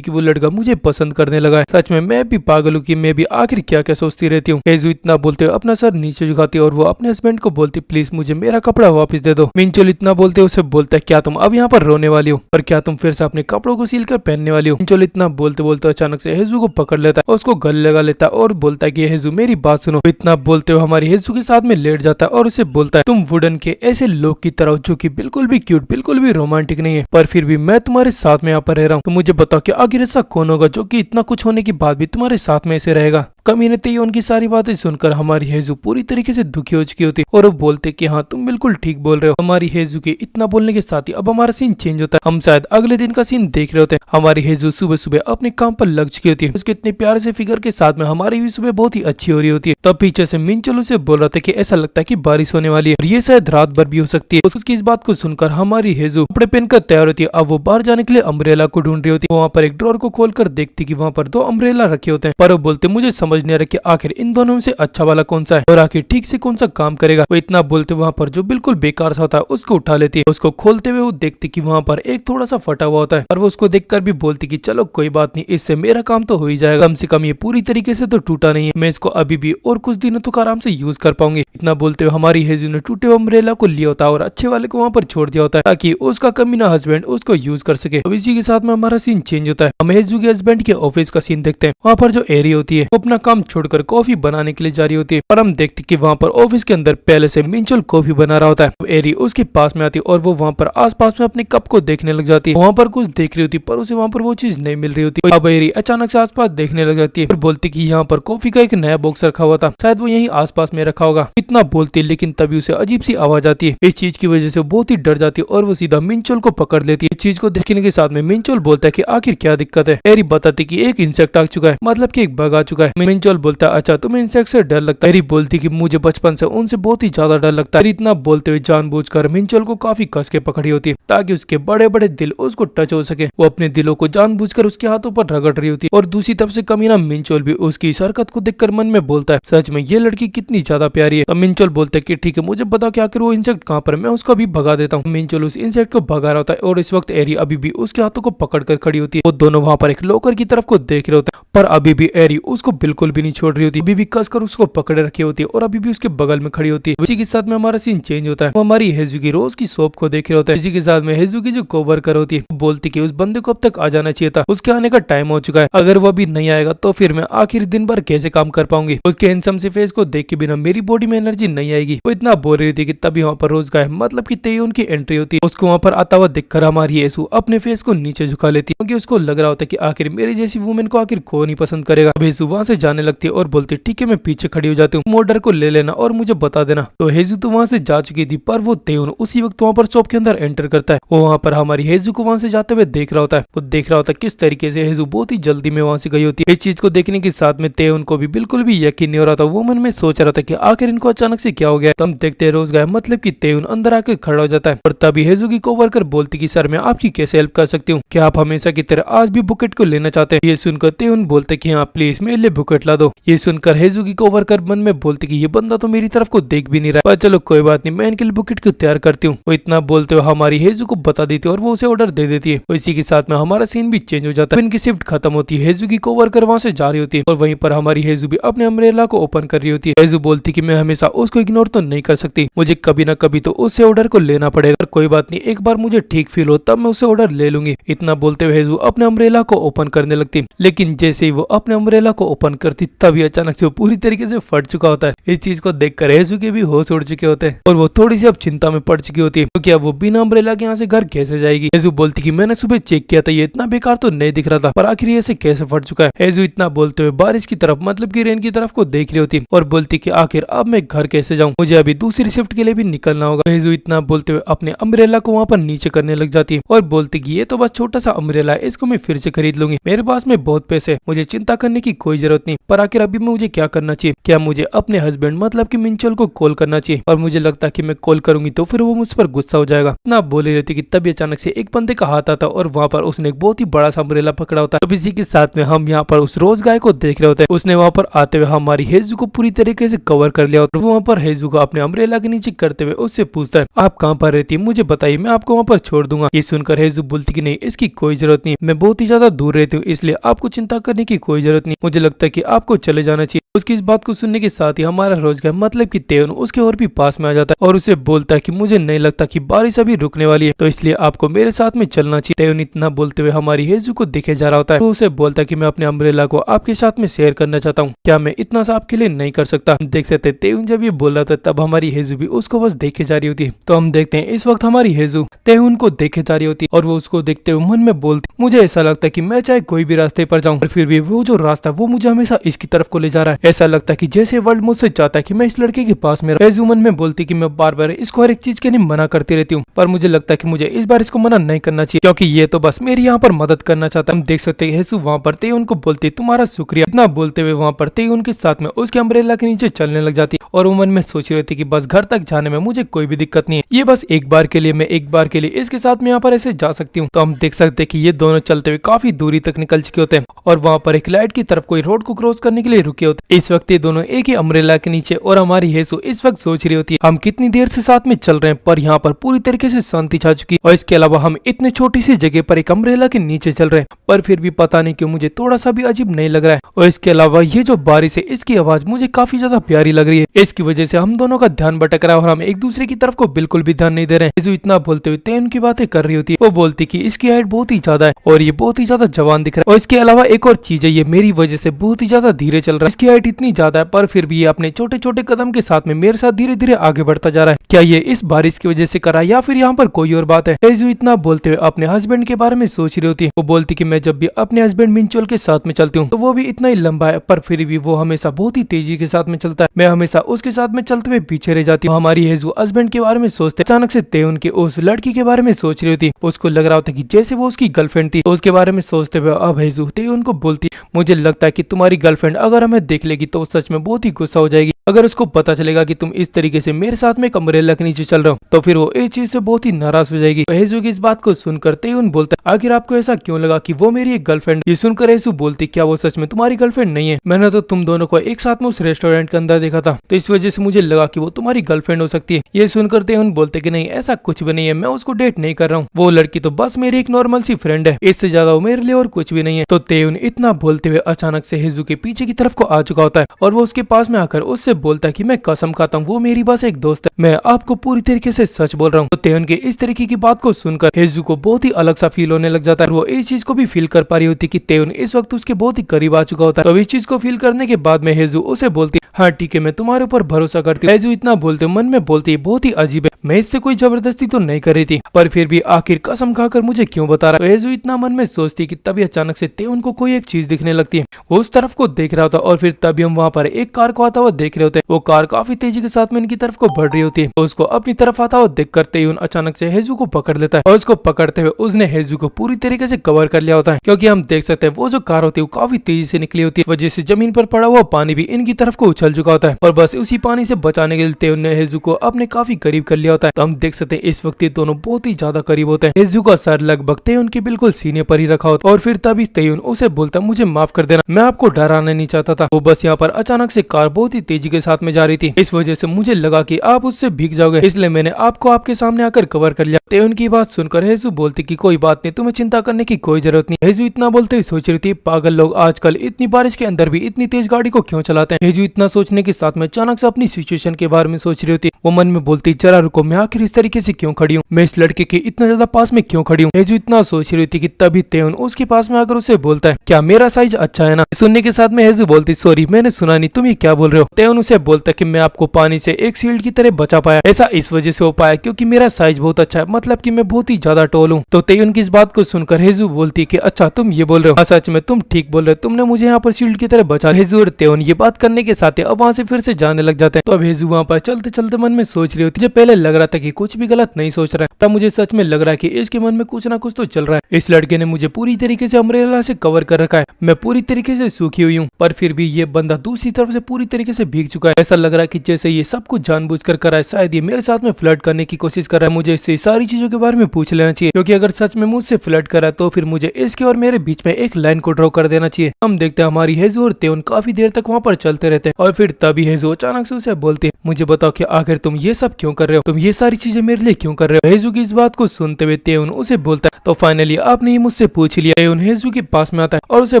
कि वो लड़का मुझे पसंद करने लगा है। सच में मैं भी पागल हूँ कि मैं भी आखिर क्या क्या सोचती रहती हूँ। हेजू इतना बोलते हुए अपना सर नीचे झुकाती है और वो अपने हस्बैंड को बोलती प्लीज मुझे मेरा कपड़ा वापस दे दो। मिंचोल इतना बोलते हुए उसे बोलता है क्या तुम अब यहाँ पर रोने वाली हो, और क्या तुम फिर से अपने कपड़ों को सील कर पहनने वाली हो? मिंचोल इतना बोलते बोलते अचानक से हेजू को पकड़ लेता है और उसको गले लगा लेता है और बोलता है कि हेजू मेरी बात सुनो। इतना बोलते हुए हमारी हेजू के साथ में लेट जाता है और उसे बोलता है तुम वुडन के ऐसे लोग की तरह जो कि बिल्कुल भी क्यूट, बिल्कुल भी रोमांटिक नहीं है, पर फिर भी मैं तुम्हारे साथ में यहाँ पर रह रहा हूँ। तो मुझे बताओ कि आखिर ऐसा कौन होगा जो कि इतना कुछ होने के बाद भी तुम्हारे साथ में ऐसे रहेगा? कमीने ते उनकी सारी बातें सुनकर हमारी हेजू पूरी तरीके से दुखी हो चुकी होती और वो बोलते कि हाँ तुम बिल्कुल ठीक बोल रहे हो। हमारी हेजू के इतना बोलने के साथ ही अब हमारा सीन चेंज होता है। हम शायद अगले दिन का सीन देख रहे होते हैं। हमारी हेजू सुबह सुबह अपने काम पर लग चुकी होती है। उसके इतने प्यारे से फिगर के साथ में हमारी भी सुबह बहुत ही अच्छी हो रही होती है। तब पीछे से मिंचोल उसे बोल रहा था कि ऐसा लगता है कि बारिश होने वाली है और ये शायद रात भर भी हो सकती है। उसकी इस बात को सुनकर हमारी हेजू कपड़े पहनकर तैयार होती है। अब वो बाहर जाने के लिए अम्ब्रेला को ढूंढ रही होती है। वहाँ पर एक ड्रॉर को खोलकर देखती कि वहाँ पर 2 अम्ब्रेला रखे होते हैं, पर वो बोलते मुझे समझ नहीं आ रहा कि आखिर इन दोनों में से अच्छा वाला कौन सा है और आखिर ठीक से कौन सा काम करेगा। वो इतना बोलते वहाँ पर जो बिल्कुल बेकार सा होता है उसको उठा लेती है। उसको खोलते हुए वो देखती कि वहाँ पर एक थोड़ा सा फटा हुआ होता है, और वो उसको देखकर भी बोलती कि चलो कोई बात नहीं, इससे मेरा काम तो हो ही जाएगा, कम से कम ये पूरी तरीके से तो टूटा नहीं है, मैं इसको अभी भी और कुछ दिनों तक आराम से यूज कर पाऊंगी। इतना बोलते हुए हमारी हेजू ने टूटे हुए अम्ब्रेला को लिया होता है और अच्छे वाले को वहाँ पर छोड़ दिया होता है ताकि उसका कमीना हस्बैंड उसको यूज कर सके। अब इसी के साथ में हमारा सीन चेंज होता है। हम हेजू के हस्बैंड के ऑफिस का सीन देखते हैं। वहाँ पर जो एरी होती है वो अपना काम छोड़कर कॉफी बनाने के लिए जा रही होती है, और हम देखते कि वहाँ पर ऑफिस के अंदर पहले से मिंचोल कॉफी बना रहा होता है। एरी उसके पास में आती है और वो वहाँ पर आसपास में अपने कप को देखने लग जाती है। वहाँ पर कुछ देख रही होती पर उसे वहाँ पर वो चीज नहीं मिल रही होती। अब एरी अचानक से आसपास देखने लग जाती है और बोलती कि यहाँ पर कॉफी का एक नया बॉक्स रखा हुआ था, शायद वो यहीं आसपास में रखा होगा। इतना बोलती है लेकिन तभी उसे अजीब सी आवाज आती है। इस चीज की वजह से बहुत ही डर जाती है और वो सीधा मिंचोल को पकड़ लेती है। इस चीज को देखने के साथ में मिंचोल बोलता है कि आखिर क्या दिक्कत है? एरी बताती कि एक इंसेक्ट आ चुका है, मतलब कि एक बग आ चुका है। मिंचोल बोलता है अच्छा तुम्हें इंसेक्ट से डर लगता है? एरी बोलती कि मुझे बचपन से उनसे बहुत ही ज्यादा डर लगता है। इतना बोलते हुए जानबूझकर मिंचोल को काफी कस के पकड़ी होती है ताकि उसके बड़े बड़े दिल उसको टच हो सके। वो अपने दिलों को जानबूझकर उसके हाथों पर रगड़ रही होती है और दूसरी तरफ से कमीना मिंचोल भी उसकी इस हरकत को देखकर मन में बोलता है सच में ये लड़की कितनी ज्यादा प्यारी है। अब मिंचोल बोलता है कि ठीक है मुझे बताओ कि आखिर वो इंसेक्ट कहाँ पर, मैं उसको भी भगा देता हूँ। मिंचोल उस इंसेक्ट को भगा रहा होता है और इस वक्त एरी अभी भी उसके हाथों को पकड़ कर खड़ी होती है। वो दोनों वहाँ पर एक लॉकर की तरफ को देख रहे होते हैं, पर अभी भी एरी उसको बिल्कुल भी नहीं छोड़ रही होती, अभी भी कसकर उसको पकड़े रखी होती है और अभी भी उसके बगल में खड़ी होती है। इसी के साथ में हमारा सीन चेंज होता है। वो हमारी हेजू की रोज की शॉप को देख रहे होता है। इसी के साथ में हेजू की जो कोवर्कर होती है बोलती कि उस बंदे को अब तक आ जाना चाहिए था, उसके आने का टाइम हो चुका है, अगर वो भी नहीं आएगा तो फिर मैं आखिर दिन भर कैसे काम कर पाऊंगी? उसके हैंडसम से फेस को देख के बिना मेरी बॉडी में एनर्जी नहीं आएगी। वो इतना बोल रही थी कि तभी वहाँ पर रोज गाय मतलब कि तेई उनकी एंट्री होती है। उसको वहाँ पर आता हुआ देखकर हमारी हेजू अपने फेस को नीचे झुका लेती है क्योंकि उसको लग रहा होता है कि आखिर मेरी जैसी वुमेन को आखिर कौन ही पसंद करेगा। हेजू वहाँ से जाने लगती है और बोलती ठीक है मैं पीछे खड़ी हो जाती हूँ, ऑर्डर को ले लेना और मुझे बता देना। तो हेजू तो वहाँ से जा चुकी थी पर वो तेउन उसी वक्त वहाँ पर शॉप के अंदर एंटर करता है। वो वहाँ पर हमारी हेजू को वहाँ से जाते हुए देख रहा होता है। वो देख रहा होता है किस तरीके से हेजू बहुत ही जल्दी में वहाँ से गई होती है। इस चीज को देखने के साथ में तेउन को भी बिल्कुल भी यकीन नहीं हो रहा था। वो मन में सोच रहा था कि आखिर इनको अचानक से क्या हो गया। तो हम देखते हैं रोज गाय मतलब कि तेउन अंदर आकर खड़ा हो जाता है और तभी हेजू की कोवर्कर बोलती कि सर मैं आपकी कैसे हेल्प कर सकती हूँ? क्या आप हमेशा की तरह आज भी बुकेट को लेना चाहते हैं? ये सुनकर तेउन बोलते कि हाँ प्लीज मेरे लिए बुकेट ला दो। ये सुनकर हेजू की कोवर्कर मन में बोलती कि ये बंदा तो मेरी तरफ को देख भी नहीं रहा, पर चलो कोई बात नहीं मैं इनके लिए बुकेट को तैयार करती हूँ। वो इतना बोलते हुए हमारी हेजू को बता देती है और वो उसे ऑर्डर दे देती है। इसी के साथ में हमारा सीन भी चेंज हो जाता है। इनकी शिफ्ट खत्म होती है, हेजू की कोवर्कर वहाँ से जा रही होती है और वहीं पर हमारी हेजू भी अपने अम्ब्रेला को ओपन कर रही होती है। हेजू बोलती कि मैं हमेशा उसको इग्नोर तो नहीं कर सकती, मुझे कभी ना कभी तो उससे ऑर्डर को लेना पड़ेगा। कोई बात नहीं, एक बार मुझे ठीक फील हो तब मैं उसे ऑर्डर ले लूंगी। इतना बोलते हुए हेजू अपने अम्ब्रेला को ओपन करने लगती, लेकिन जैसे ही वो अपने अम्ब्रेला को ओपन करती तभी अचानक से वो पूरी तरीके से फट चुका होता है। इस चीज को देखकर हेजू के भी होश उड़ चुके होते हैं और वो थोड़ी सी अब चिंता में पड़ चुकी होती है क्योंकि अब वो बिना अम्ब्रेला के यहाँ से घर कैसे जाएगी। हेजू बोलती कि मैंने सुबह चेक किया था, ये इतना बेकार तो नहीं दिख रहा था, पर आखिर ये से कैसे फट चुका है। हेजू इतना बोलते हुए बारिश की तरफ मतलब की रेन की तरफ को देख रही होती और बोलती कि आखिर अब मैं घर कैसे जाऊँ, मुझे अभी दूसरी शिफ्ट के लिए भी निकलना होगा। हेजू इतना बोलते हुए अपने अम्ब्रेला को वहाँ पर नीचे करने लग जाती है और बोलती कि ये तो बस छोटा सा अम्ब्रेला है, इसको मैं फिर से खरीद लूंगी, मेरे पास में बहुत पैसे, मुझे चिंता करने की कोई जरूरत नहीं। पर आखिर अभी मुझे क्या करना चाहिए? क्या मुझे अपने हस्बैंड मतलब कि मिंचल को कॉल करना चाहिए? और मुझे लगता है कि मैं कॉल करूंगी तो फिर वो मुझ पर गुस्सा हो जाएगा। इतना बोली रहती कि तभी अचानक से एक बंदे का हाथ आता और वहाँ पर उसने एक बहुत ही बड़ा सा अम्ब्रेला पकड़ा होता है। तो इसी के साथ में हम यहाँ पर उस रोज गाय को देख रहे होते हैं। उसने वहाँ पर आते हुए हमारी हेजू को पूरी तरीके से कवर कर लिया और वहाँ पर हेजू को अपने अम्ब्रेला के नीचे करते हुए उससे पूछता है, आप कहाँ पर रहती है, मुझे बताइए, मैं आपको वहाँ पर छोड़ दूंगा। ये सुनकर हेजू बोलती कि नहीं, इसकी कोई जरूरत नहीं, मैं बहुत ही ज्यादा दूर रहती हूँ, इसलिए आपको चिंता करने की कोई जरूरत नहीं, मुझे लगता है कि आपको चले जाना चाहिए। उसकी इस बात को सुनने के साथ ही हमारा रोजगार मतलब कि तेवन उसके और भी पास में आ जाता है और उसे बोलता है कि मुझे नहीं लगता कि बारिश अभी रुकने वाली है, तो इसलिए आपको मेरे साथ में चलना चाहिए। तेवन इतना बोलते हुए हमारी हेजू को देखे जा रहा होता है तो उसे बोलता है कि मैं अपने अम्ब्रेला को आपके साथ में शेयर करना चाहता हूँ, क्या मैं इतना सा आपके लिए नहीं कर सकता? देख सकते तेवन जब ये बोल रहा था तब हमारी हेजू भी उसको बस देखे जा रही होती है। तो हम देखते हैं इस वक्त हमारी हेजू तेवन को देखे जा रही होती है और वो उसको देखते हुए मन में बोलती, मुझे ऐसा लगता है कि मैं चाहे कोई भी रास्ते पर जाऊँ, फिर भी वो जो रास्ता वो मुझे हमेशा इसकी तरफ को ले जा रहा है। ऐसा लगता है कि जैसे वर्ल्ड मुझसे चाहता है कि मैं इस लड़के के पास में। हेजू मन में बोलती कि मैं बार बार इसको हर एक चीज के लिए मना करती रहती हूँ, पर मुझे लगता है कि मुझे इस बार इसको मना नहीं करना चाहिए क्योंकि ये तो बस मेरी यहाँ पर मदद करना चाहता है। हम देख सकते हैं हेजू वहाँ पर तेवन को बोलती तुम्हारा शुक्रिया। इतना बोलते हुए वहाँ पर तेवन के साथ में उसके अम्ब्रेला के नीचे चलने लग जाती और वो मन में सोच रही थी कि बस घर तक जाने में मुझे कोई भी दिक्कत नहीं है, ये बस एक बार के लिए, मैं एक बार के लिए इसके साथ में यहाँ पर ऐसे जा सकती हूँ। तो हम देख सकते हैं कि ये दोनों चलते हुए काफी दूरी तक निकल चुके होते हैं और वहाँ पर एक लाइट की तरफ कोई रोड को क्रॉस करने के लिए रुके होते हैं। इस वक्त ये दोनों एक ही अम्ब्रेला के नीचे और हमारी हेजू इस वक्त सोच रही होती है हम कितनी देर से साथ में चल रहे हैं पर यहाँ पर पूरी तरीके से शांति छा चुकी और इसके अलावा हम इतने छोटी सी जगह पर एक अम्ब्रेला के नीचे चल रहे हैं पर फिर भी पता नहीं क्यों मुझे थोड़ा सा भी अजीब नहीं लग रहा है। और इसके अलावा ये जो बारिश है इसकी आवाज मुझे काफी ज्यादा प्यारी लग रही है, इसकी वजह से हम दोनों का ध्यान भटक रहा है और हम एक दूसरे की तरफ को बिल्कुल भी ध्यान नहीं दे रहे हैं। हेजू इतना बोलते हुए तेवन की बातें कर रही होती है। वो बोलती कि इसकी हाइट बहुत ही ज्यादा है और ये बहुत ही ज्यादा जवान दिख रहा है और इसके अलावा एक और चीज है, ये मेरी वजह से बहुत ही ज्यादा धीरे चल रहा है। इसकी हाइट इतनी ज्यादा है पर फिर भी ये अपने छोटे छोटे कदम के साथ में मेरे साथ धीरे धीरे आगे बढ़ता जा रहा है। क्या ये इस बारिश की वजह से करा या फिर यहाँ पर कोई और बात है? हेजू इतना बोलते हुए अपने हस्बैंड के बारे में सोच रही होती है। वो बोलती कि मैं जब भी अपने हस्बैंड मिंचोल के साथ में चलती हूँ तो वो भी इतना ही लंबा है पर फिर भी वो हमेशा बहुत ही तेजी के साथ में चलता है, मैं हमेशा उसके साथ में चलते हुए पीछे रह जाती हूँ। हमारी हेजू हस्बैंड के बारे में सोचते अचानक से तेवन के उस लड़की के बारे में सोच रही होती है। उसको लग रहा होता कि जैसे वो उसकी गर्लफ्रेंड थी। तो उसके बारे में सोचते हुए अब हेजू तेवन को बोलती मुझे लगता है कि तुम्हारी गर्लफ्रेंड अगर हमें देख लेगी तो सच में बहुत ही गुस्सा हो जाएगी, अगर उसको पता चलेगा कि तुम इस तरीके से मेरे साथ में एक अम्ब्रेला के नीचे चल रहे हो तो फिर वो इस चीज से बहुत ही नाराज हो जाएगी। तो हेजू की इस बात को सुनकर तेवन बोलता है आखिर आपको ऐसा क्यों लगा कि वो मेरी एक गर्लफ्रेंड? ये सुनकर हेजू बोलती क्या वो सच में तुम्हारी गर्लफ्रेंड नहीं है? मैंने तो तुम दोनों को एक साथ में उस रेस्टोरेंट के अंदर देखा था तो इस वजह से मुझे लगा कि वो तुम्हारी गर्लफ्रेंड हो सकती है। ये सुनकर तेवन बोलते कि नहीं ऐसा कुछ भी नहीं है, मैं उसको डेट नहीं कर रहा हूँ, वो लड़की तो बस मेरी एक नॉर्मल सी फ्रेंड है, इससे ज्यादा वो मेरे लिए और कुछ भी नहीं है। तो तेवन इतना बोलते हुए अचानक से हेजू के पीछे की तरफ को आ चुका होता है और वो उसके पास में आकर उससे बोलता है कि मैं कसम खाता हूँ वो मेरी बस एक दोस्त है, मैं आपको पूरी तरीके से सच बोल रहा हूँ। तो तेवन के इस तरीके की बात को सुनकर हेजू को बहुत ही अलग सा फील होने लग जाता है। वो इस चीज को भी फील कर पा रही होती कि तेवन इस वक्त उसके बहुत ही करीब आ चुका होता है। तो इस चीज को फील करने के बाद में हेजू उसे बोलती हाँ ठीक है मैं तुम्हारे ऊपर भरोसा करती हूँ। हेजू इतना बोलते मन में बोलती बहुत ही अजीब है, मैं इससे कोई जबरदस्ती तो नहीं कर रही थी पर फिर भी आखिर कसम खाकर मुझे क्यों बता रहा है। तो हेजू इतना मन में सोचती कि तभी अचानक से तेवन को कोई एक चीज दिखने लगती है। वो उस तरफ को देख रहा होता और फिर तभी हम वहाँ पर एक कार को आता हुआ देख रहे होते हैं। वो कार काफी तेजी के साथ में इनकी तरफ को बढ़ रही होती है। तो उसको अपनी तरफ आता हुआ देख कर तेवन अचानक से हेजू को पकड़ लेता है और उसको पकड़ते हुए उसने हेजू को पूरी तरीके से कवर कर लिया होता है क्योंकि हम देख सकते हैं वो जो कार होती है वो काफी तेजी से निकली होती है, वजह से जमीन पर पड़ा हुआ पानी भी इनकी तरफ को उछल चुका होता है और बस उसी पानी से बचाने के लिए तेवन ने हेजू को अपने काफी करीब कर लिया होता है। तो हम देख सकते हैं इस वक्त ये दोनों बहुत ही ज्यादा करीब होते हैं। हेजू का सर लगभग तेवन के बिल्कुल सीने पर ही रखा होता है और फिर तभी तेवन उसे बोलता मुझे माफ कर देना, मैं आपको डराना नहीं चाहता था। वो बस यहाँ पर अचानक से कार बहुत ही तेजी के साथ में जा रही थी। इस वजह से मुझे लगा कि आप उससे भीग जाओगे, इसलिए मैंने आपको आपके सामने आकर कवर कर लिया। तेउन की बात सुनकर हेजू बोलती कि कोई बात नहीं, तुम्हें चिंता करने की कोई जरूरत नहीं। हेजू इतना बोलते हुए सोच रही थी पागल लोग आजकल इतनी बारिश के अंदर भी इतनी तेज गाड़ी को क्यों चलाते हैं। हेजू इतना सोचने के साथ में अचानक से अपनी सिचुएशन के बारे में सोच रही होती। वो मन में बोलती जरा रुको, मैं आखिर इस तरीके से क्यों खड़ी हूँ, मैं इस लड़के के इतना ज्यादा पास में क्यों खड़ी हूँ। हेजू इतना सोच रही थी कि तभी तेउन उसके पास में आकर उसे बोलता है क्या मेरा साइज अच्छा है ना। सुनने के साथ में हेजू बोलती सॉरी मैंने सुना नहीं, तुम ये क्या बोल रहे हो। तेउन उसे बोलता है कि मैं आपको पानी से एक शील्ड की तरह बचा पाया, ऐसा इस वजह से हो पाया क्योंकि मेरा साइज बहुत अच्छा है, मतलब कि मैं बहुत ही ज्यादा टॉल हूँ। तो तेउन की इस बात को सुनकर हेजू बोलती कि अच्छा तुम ये बोल रहे हो, सच में तुम ठीक बोल रहे हो, तुमने मुझे यहाँ पर शील्ड की तरह बचा। हेजू और तेउन ये बात करने के साथ अब वहाँ से फिर से जाने लग जाते हैं। तो अब हेजू वहाँ पर चलते चलते मन में सोच रही होती, मुझे पहले लग रहा था कि कुछ भी गलत नहीं सोच रहा है, तब मुझे सच में लग रहा है कि इसके मन में कुछ ना कुछ तो चल रहा है। इस लड़के ने मुझे पूरी तरीके से अम्ब्रेला से कवर कर रखा है, मैं पूरी तरीके से सूखी हुई हूँ, पर फिर भी ये बंदा दूसरी तरफ से पूरी तरीके से भीग चुका है। ऐसा लग रहा है कि जैसे ये सब कुछ जानबूझकर कर रहा है, शायद ये मेरे साथ में फ्लर्ट करने की कोशिश कर रहा है। मुझे इससे सारी चीजों के बारे में पूछ लेना चाहिए, क्योंकि अगर सच में मुझसे फ्लर्ट कर रहा है तो फिर मुझे इसके और मेरे बीच में एक लाइन को ड्रॉ कर देना चाहिए। हम देखते हैं हमारी हेजू और तेउन काफी देर तक वहाँ पर चलते रहते हैं और फिर तभी हेजू अचानक से उसे बोलती है मुझे बताओ कि आखिर तुम ये सब क्यों कर रहे हो, तुम ये सारी चीजें मेरे लिए क्यों कर रहे हो। हेजू की इस बात को सुनते हुए तेउन उसे बोलता है तो फाइनली आपने ही मुझसे पूछ लिया। तेउन हेजू के पास में आता है और उसे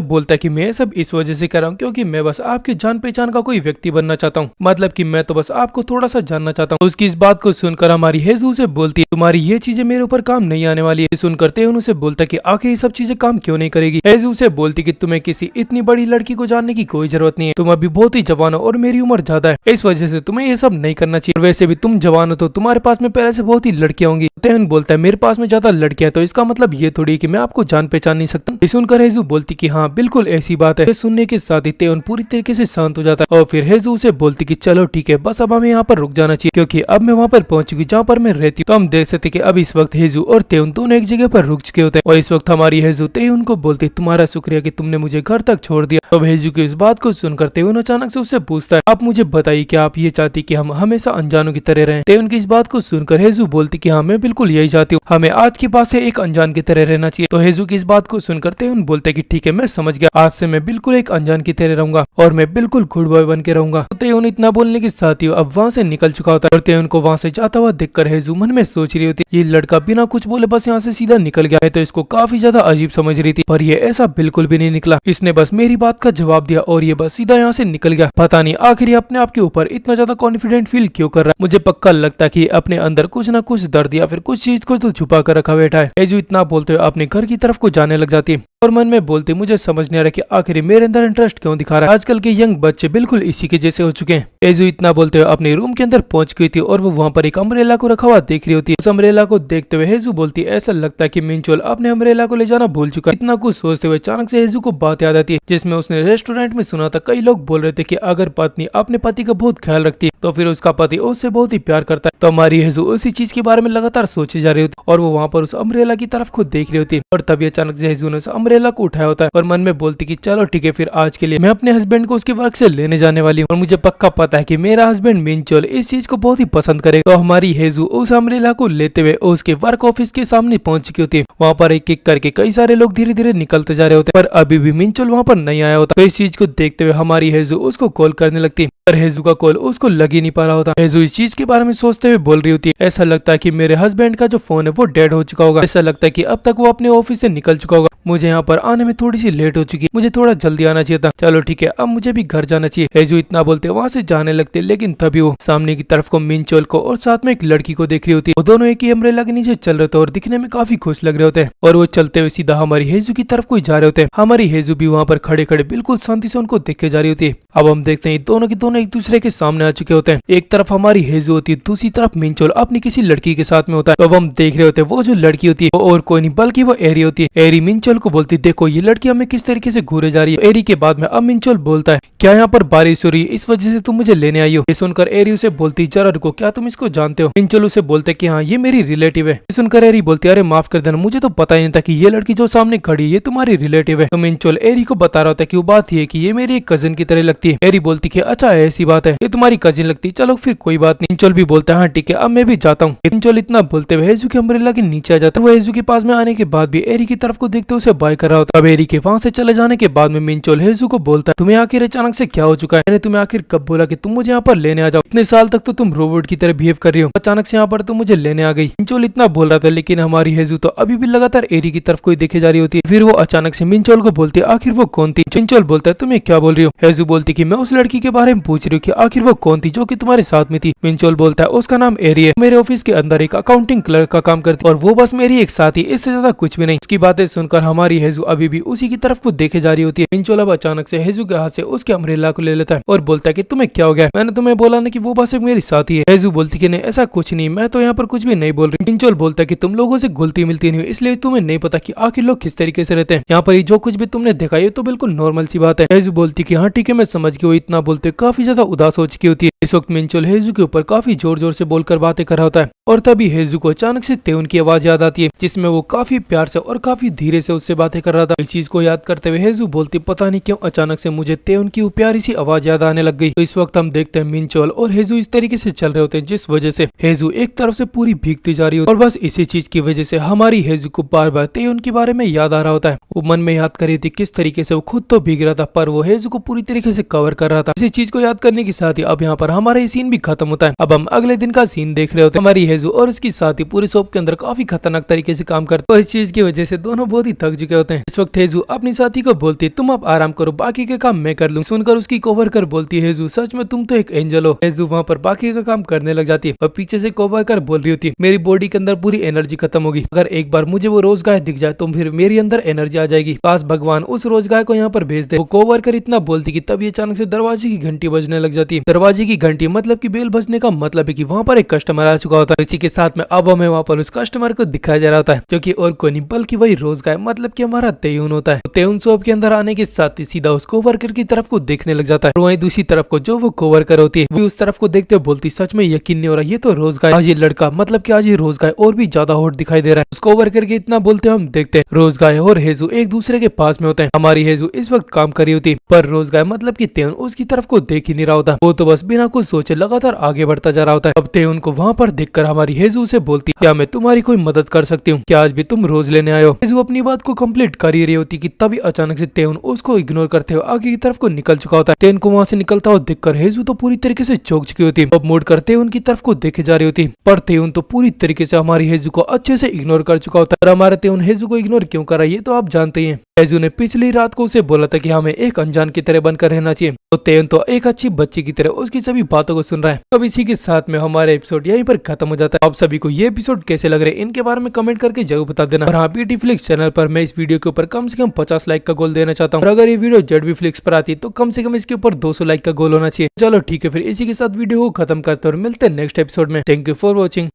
बोलता है कि मैं सब इस वजह से कर रहा हूँ क्योंकि मैं बस आपकी जान पहचान का कोई व्यक्ति बनना चाहता हूँ, मतलब कि मैं तो बस आपको थोड़ा सा जानना चाहता हूँ। उसकी इस बात को सुनकर हमारी हेजू से बोलती है तुम्हारी ये चीजें मेरे ऊपर काम नहीं आने वाली है। सुनकर तेउन उसे बोलता है कि आखिर ये सब चीजें काम क्यों नहीं करेगी। हेजू से बोलती कि तुम्हें किसी इतनी बड़ी लड़की को जानने की कोई जरूरत नहीं है, तुम अभी बहुत ही जवान हो और मेरी उम्र ज्यादा है, इस वजह से तुम्हें ये सब नहीं करना चाहिए। वैसे भी तुम जवान हो तो तुम्हारे पास में पहले से बहुत ही लड़कियां होंगी। तेउन बोलता है मेरे पास में ज्यादा लड़कियां तो इसका मतलब ये थोड़ी कि मैं आपको जान पहचान नहीं सकता। सुनकर हेजू बोलती कि हाँ बिल्कुल ऐसी बात है। सुनने के साथ ही तेउन पूरी तरीके से शांत हो जाता है और फिर हेजू से बोलती कि चलो ठीक है बस अब हमें यहाँ पर रुक जाना चाहिए क्योंकि अब मैं वहाँ पर पहुंच चुकी जहाँ पर मैं रहती हूँ। तो हम देख सकते कि अब इस वक्त हेजू और तेउन दोनों एक जगह पर रुक चुके होते हैं और इस वक्त हमारी हेजू तेउन को बोलती तुम्हारा शुक्रिया कि तुमने मुझे घर तक छोड़ दिया। अब हेजू की इस बात को सुनकर तेउन अचानक से उससे पूछता है आप मुझे बताइए कि आप ये चाहती कि हम हमेशा अनजानों की तरह रहें। तेउन की इस बात को सुनकर हेजू बोलती कि हाँ मैं बिल्कुल यही चाहती हूँ, हमें आज के बाद से एक अनजान की तरह रहना चाहिए। तो हेजू की इस बात को सुनकर तेउन बोलते कि ठीक है मैं समझ गया, आज से मैं बिल्कुल एक अनजान की तरह रहूंगा और मैं बिल्कुल गुड बॉय बन के रहूंगा। तो तेउन इतना बोलने के साथ ही अब वहाँ से निकल चुका होता है और तेउन को वहाँ से जाता हुआ देखकर हेजू मन में सोच रही होती ये लड़का बिना कुछ बोले बस यहाँ से सीधा निकल गया है, तो इसको काफी ज्यादा अजीब समझ रही थी पर ये ऐसा बिल्कुल भी नहीं निकला, इसने बस मेरी बात का जवाब दिया और ये बस सीधा यहाँ से निकल गया। पता नहीं आखिर ये अपने आप के ऊपर इतना ज्यादा कॉन्फिडेंट फील क्यों कर रहा है, मुझे पक्का लगता है कि अपने अंदर कुछ ना कुछ दर्द या फिर कुछ चीज को तो छुपा कर रखा बैठा है। हेजू इतना बोलते हुए अपने घर की तरफ को जाने लग जाती है और मन में बोलते मुझे समझ नहीं आ रहा कि आखिर मेरे अंदर इंटरेस्ट क्यों दिखा रहा है, आजकल के यंग बच्चे बिल्कुल इसी के जैसे हो चुके हैं। हेजू इतना बोलते हुए अपने रूम के अंदर पहुंच गई थी और वो वहाँ पर एक अम्ब्रेला को रखा हुआ देख रही होती है। उस अम्ब्रेला को देखते हुए हेजू बोलती ऐसा लगता है कि मिंचोल अपने अम्ब्रेला को ले जाना भूल चुका है। इतना कुछ सोचते हुए अचानक से हेजू को बात याद आती है जिसमें उसने रेस्टोरेंट में सुना था कई लोग बोल रहे थे कि अगर पत्नी अपने पति का बहुत ख्याल रखती है तो फिर उसका पति उससे बहुत ही प्यार करता है। तो हमारी हेजू उसी चीज के बारे में लगातार सोची जा रही होती और वो वहाँ पर उस अम्ब्रेला की तरफ खुद देख रही होती है और तभी अचानक से हेजू ने उस अम्ब्रेला को उठाया होता है और मन में बोलती कि चलो ठीक है फिर आज के लिए मैं अपने हस्बैंड को उसके वर्क से लेने जाने वाली हूँ और मुझे पक्का पता है कि मेरा हस्बैंड मिंचोल इस चीज को बहुत ही पसंद करेगा। तो हमारी हेजू उस अम्ब्रेला को लेते हुए उसके वर्क ऑफिस के सामने पहुंच चुकी होती है। वहाँ पर एक एक करके कई सारे लोग धीरे धीरे निकलते जा रहे होते हैं पर अभी भी मिंचोल वहाँ पर नहीं आया होता। तो इस चीज को देखते हुए हमारी हेजू उसको कॉल करने लगती है पर हेजू का कॉल उसको लग ही नहीं पा रहा होता। हेजू इस चीज के बारे में सोचते हुए बोल रही होती है ऐसा लगता है कि मेरे हस्बैंड का जो फोन है वो डेड हो चुका होगा, ऐसा लगता है कि अब तक वो अपने ऑफिस से निकल चुका होगा, मुझे यहाँ पर आने में थोड़ी सी लेट हो चुकी है, मुझे थोड़ा जल्दी आना चाहिए था, चलो ठीक है अब मुझे भी घर जाना चाहिए। हेजू इतना बोलते वहाँ से जाने लगते लेकिन तभी वो सामने की तरफ को मिंचोल को और साथ में एक लड़की को देख रही होती है। वो दोनों एक ही अम्ब्रेला के नीचे चल रहे थे और दिखने में काफी खुश लग रहे होते हैं और वो चलते हुए सीधा हमारी हेजू की तरफ को जा रहे होते हैं। हमारी हेजू भी वहाँ पर खड़े खड़े बिल्कुल शांति से उनको देख के जा रही होती है। अब हम देखते हैं दोनों के दोनों एक दूसरे के सामने आ चुके होते हैं, एक तरफ हमारी हेजू होती है दूसरी तरफ मिंचोल अपनी किसी लड़की के साथ में होता है। तो अब हम देख रहे होते हैं वो जो लड़की होती है वो और कोई नहीं बल्कि वो एरी होती है। एरी मिंचोल को बोलती देखो ये लड़की हमें किस तरीके से घूरे जा रही है। एरी के बाद में अब मिंचोल बोलता है क्या यहाँ पर बारिश हो रही है इस वजह से तुम मुझे लेने आई हो। ये सुनकर एरी उसे बोलती जरा रुको क्या तुम इसको जानते हो। मिंचोल उसे बोलते कि हाँ ये मेरी रिलेटिव है। ये सुनकर एरी बोलती अरे माफ कर देना मुझे तो पता ही नहीं था कि ये लड़की जो सामने खड़ी है ये तुम्हारी रिलेटिव है। तो मिंचोल एरी को बता रहा होता है कि वो बात ये है कि ये मेरी एक कजिन की तरह लगती है। एरी बोलती कि अच्छा ऐसी बात है, ये तुम्हारी कजिन लगती है। चलो फिर कोई बात नहीं। मिंचोल भी बोलता है हाँ ठीक है अब मैं भी जाता हूँ। मिंचोल इतना बोलते हुए हेजू के अम्ब्रेला के नीचे आ जाता है। वो हेजू के पास में आने के बाद भी एरी की तरफ को देखते उसे बाय कर रहा होता है। अब एरी के वहां से चले जाने के बाद में मिंचोल हेजू को बोलता है तुम्हें आखिर अचानक से क्या हो चुका है? मैंने तुम्हें आखिर कब बोला कि तुम मुझे यहाँ पर लेने आ जाओ? इतने साल तक तो तुम रोबोट की तरह बिहेव कर रही हो, अचानक से यहाँ पर तुम मुझे लेने आ गई। मिंचोल इतना बोल रहा था लेकिन हमारी हेजू तो अभी भी लगातार एरी की तरफ कोई देखे जा रही होती है। फिर वो अचानक से मिंचोल को बोलती है आखिर वो कौन थी? मिंचोल बोलता है तुम ये क्या बोल रही हो? हेजू बोलती कि मैं उस लड़की के बारे में पूछ रही हूँ कि आखिर वो कौन थी जो कि तुम्हारे साथ में थी। मिंचोल बोलता है उसका नाम एरी है, मेरे ऑफिस के अंदर एक अकाउंटिंग क्लर्क का काम करती और वो बस मेरी एक साथी, इससे ज्यादा कुछ भी नहीं। उसकी बातें सुनकर हमारी हेजू अभी भी उसी की तरफ को देखे जा रही होती है। मिंचोल अब अचानक से हेजू के हाथ से उसके अम्ब्रेला को ले लेता है और बोलता है कि तुम्हें क्या हो गया? मैंने तुम्हें बोला ना कि वो बस एक मेरी साथी है। हेजू बोलती कि नहीं ऐसा कुछ नहीं, मैं तो यहाँ पर कुछ भी नहीं बोल रही। मिंचोल बोलता है कि तुम लोगों से घुलती मिलती नहीं हो इसलिए तुम्हें नहीं पता कि आखिर लोग किस तरीके से रहते हैं। यहाँ पर जो कुछ भी तुमने देखा ये तो बिल्कुल नॉर्मल सी बात है। हेजू बोलती कि हाँ ठीक है मैं समझ गई। वो इतना बोलते काफी ज्यादा उदास हो चुकी होती है। इस वक्त मिंचोल हेजू के ऊपर काफी जोर जोर से बोलकर बातें कर रहा होता है और तभी हेजू को अचानक से तेउन की आवाज याद आती है जिसमें वो काफी प्यार से और काफी धीरे से उससे बातें कर रहा था। इस चीज को याद करते हुए हेजू बोलती पता नहीं क्यों अचानक से मुझे तेउन की वो प्यारी सी आवाज याद आने लग गई। तो इस वक्त हम देखते हैं मिंचोल और हेजू इस तरीके से चल रहे होते हैं जिस वजह से हेजू एक तरफ से पूरी भीगती जा रही होती है और बस इसी चीज की वजह से हमारी हेजू को बार बार तेउन के बारे में याद आ रहा होता है। वो मन में याद कर रही थी किस तरीके से वो खुद तो भीग रहा था पर वो हेजू को पूरी तरीके से कवर कर रहा था। इसी चीज को याद करने के साथ ही अब यहाँ पर हमारा ये सीन भी खत्म होता है। अब हम अगले दिन का सीन देख रहे होते हैं। हमारी हेजू और उसकी साथी पूरे शॉप के अंदर काफी खतरनाक तरीके से काम करते हैं और इस चीज की वजह से दोनों बहुत ही थक चुके होते हैं। इस वक्त हेजू अपनी साथी को बोलती है तुम अब आराम करो बाकी के काम मैं कर लूँ। सुनकर उसकी कवर कर बोलती है हेजू सच में तुम तो एक एंजल हो। हेजू वहाँ पर बाकी का काम करने लग जाती है और पीछे से कवर कर बोल रही होती है मेरी बॉडी के अंदर पूरी एनर्जी खत्म होगी, अगर एक बार मुझे वो रोज गाय दिख जाए तो फिर मेरी अंदर एनर्जी आ जाएगी, पास भगवान उस रोज गाय को यहाँ पर भेज दे। वो कवर कर इतना बोलती कि तभी अचानक से दरवाजे की घंटी बजने लग जाती है। दरवाजे की घंटी मतलब की बेल बजने का मतलब है कि वहाँ पर एक कस्टमर आ चुका होता है। इसी के साथ में अब हमें वहाँ पर उस कस्टमर को दिखाया जा रहा होता है जो कि और कोई नहीं बल्कि वही रोज गाय मतलब कि हमारा तेउन होता है। तेउन शॉप के अंदर आने के साथ ही सीधा उस कोवर्कर की तरफ को देखने लग जाता है और वहीं दूसरी तरफ को जो वो कोवर्कर होती है वो उस तरफ को देखते हुए बोलती सच में यकीन नहीं हो रहा ये तो रोज गाय, आज ये लड़का मतलब कि आज ये रोज गाय और भी ज्यादा हॉट दिखाई दे रहा है। उस कोवर्कर के इतना बोलते हम देखते हैं रोज गाय और हेजू एक दूसरे के पास में होते हैं। हमारी हेजू इस वक्त काम कर रही होती पर रोज गाय मतलब कि तेउन उसकी तरफ को देख ही नहीं रहा होता। वो तो बस बिना कुछ सोचे लगातार आगे बढ़ता जा रहा होता है। अब तेउन को वहाँ पर देखकर हमारी हेजू से बोलती क्या मैं तुम्हारी कोई मदद कर सकती हूँ? क्या आज भी तुम रोज लेने आए हो? हेजू अपनी बात को कंप्लीट कर ही रही होती कि तभी अचानक से तेउन उसको इग्नोर करते हुए आगे की तरफ को निकल चुका होता है। तेउन को वहाँ से निकलता हुआ देखकर हेजू तो पूरी तरीके से चौंक चुकी होती है। अब मोड़ कर तेउन की तरफ को देखे जा रही होती पर तेउन तो पूरी तरीके से हमारी हेजू को अच्छे से इग्नोर कर चुका होता है। और हमारा तेउन हेजू को इग्नोर क्यों कर रहा है ये तो आप जानते ही हैं। हेजू ने पिछली रात को उसे बोला था कि हमें एक अनजान की तरह बनकर रहना चाहिए, तो तेउन तो एक अच्छी बच्ची की तरह उसकी सभी बातों को सुन रहा है। अब इसी के साथ में हमारा एपिसोड यहीं पर खत्म हो जाता है। आप सभी को ये एपिसोड कैसे लग रहे हैं इनके बारे में कमेंट करके जरूर बता देना। और हाँ बीटी फ्लिक्स चैनल पर मैं इस वीडियो के ऊपर कम से कम 50 लाइक का गोल देना चाहता हूँ और अगर ये वीडियो जेडवी फ्लिक्स पर आती है तो कम से कम इसके ऊपर 200 लाइक का गोल होना चाहिए। चलो ठीक है फिर इसी के साथ वीडियो को खत्म करते और मिलते हैं नेक्स्ट एपिसोड में। Thank you for watching.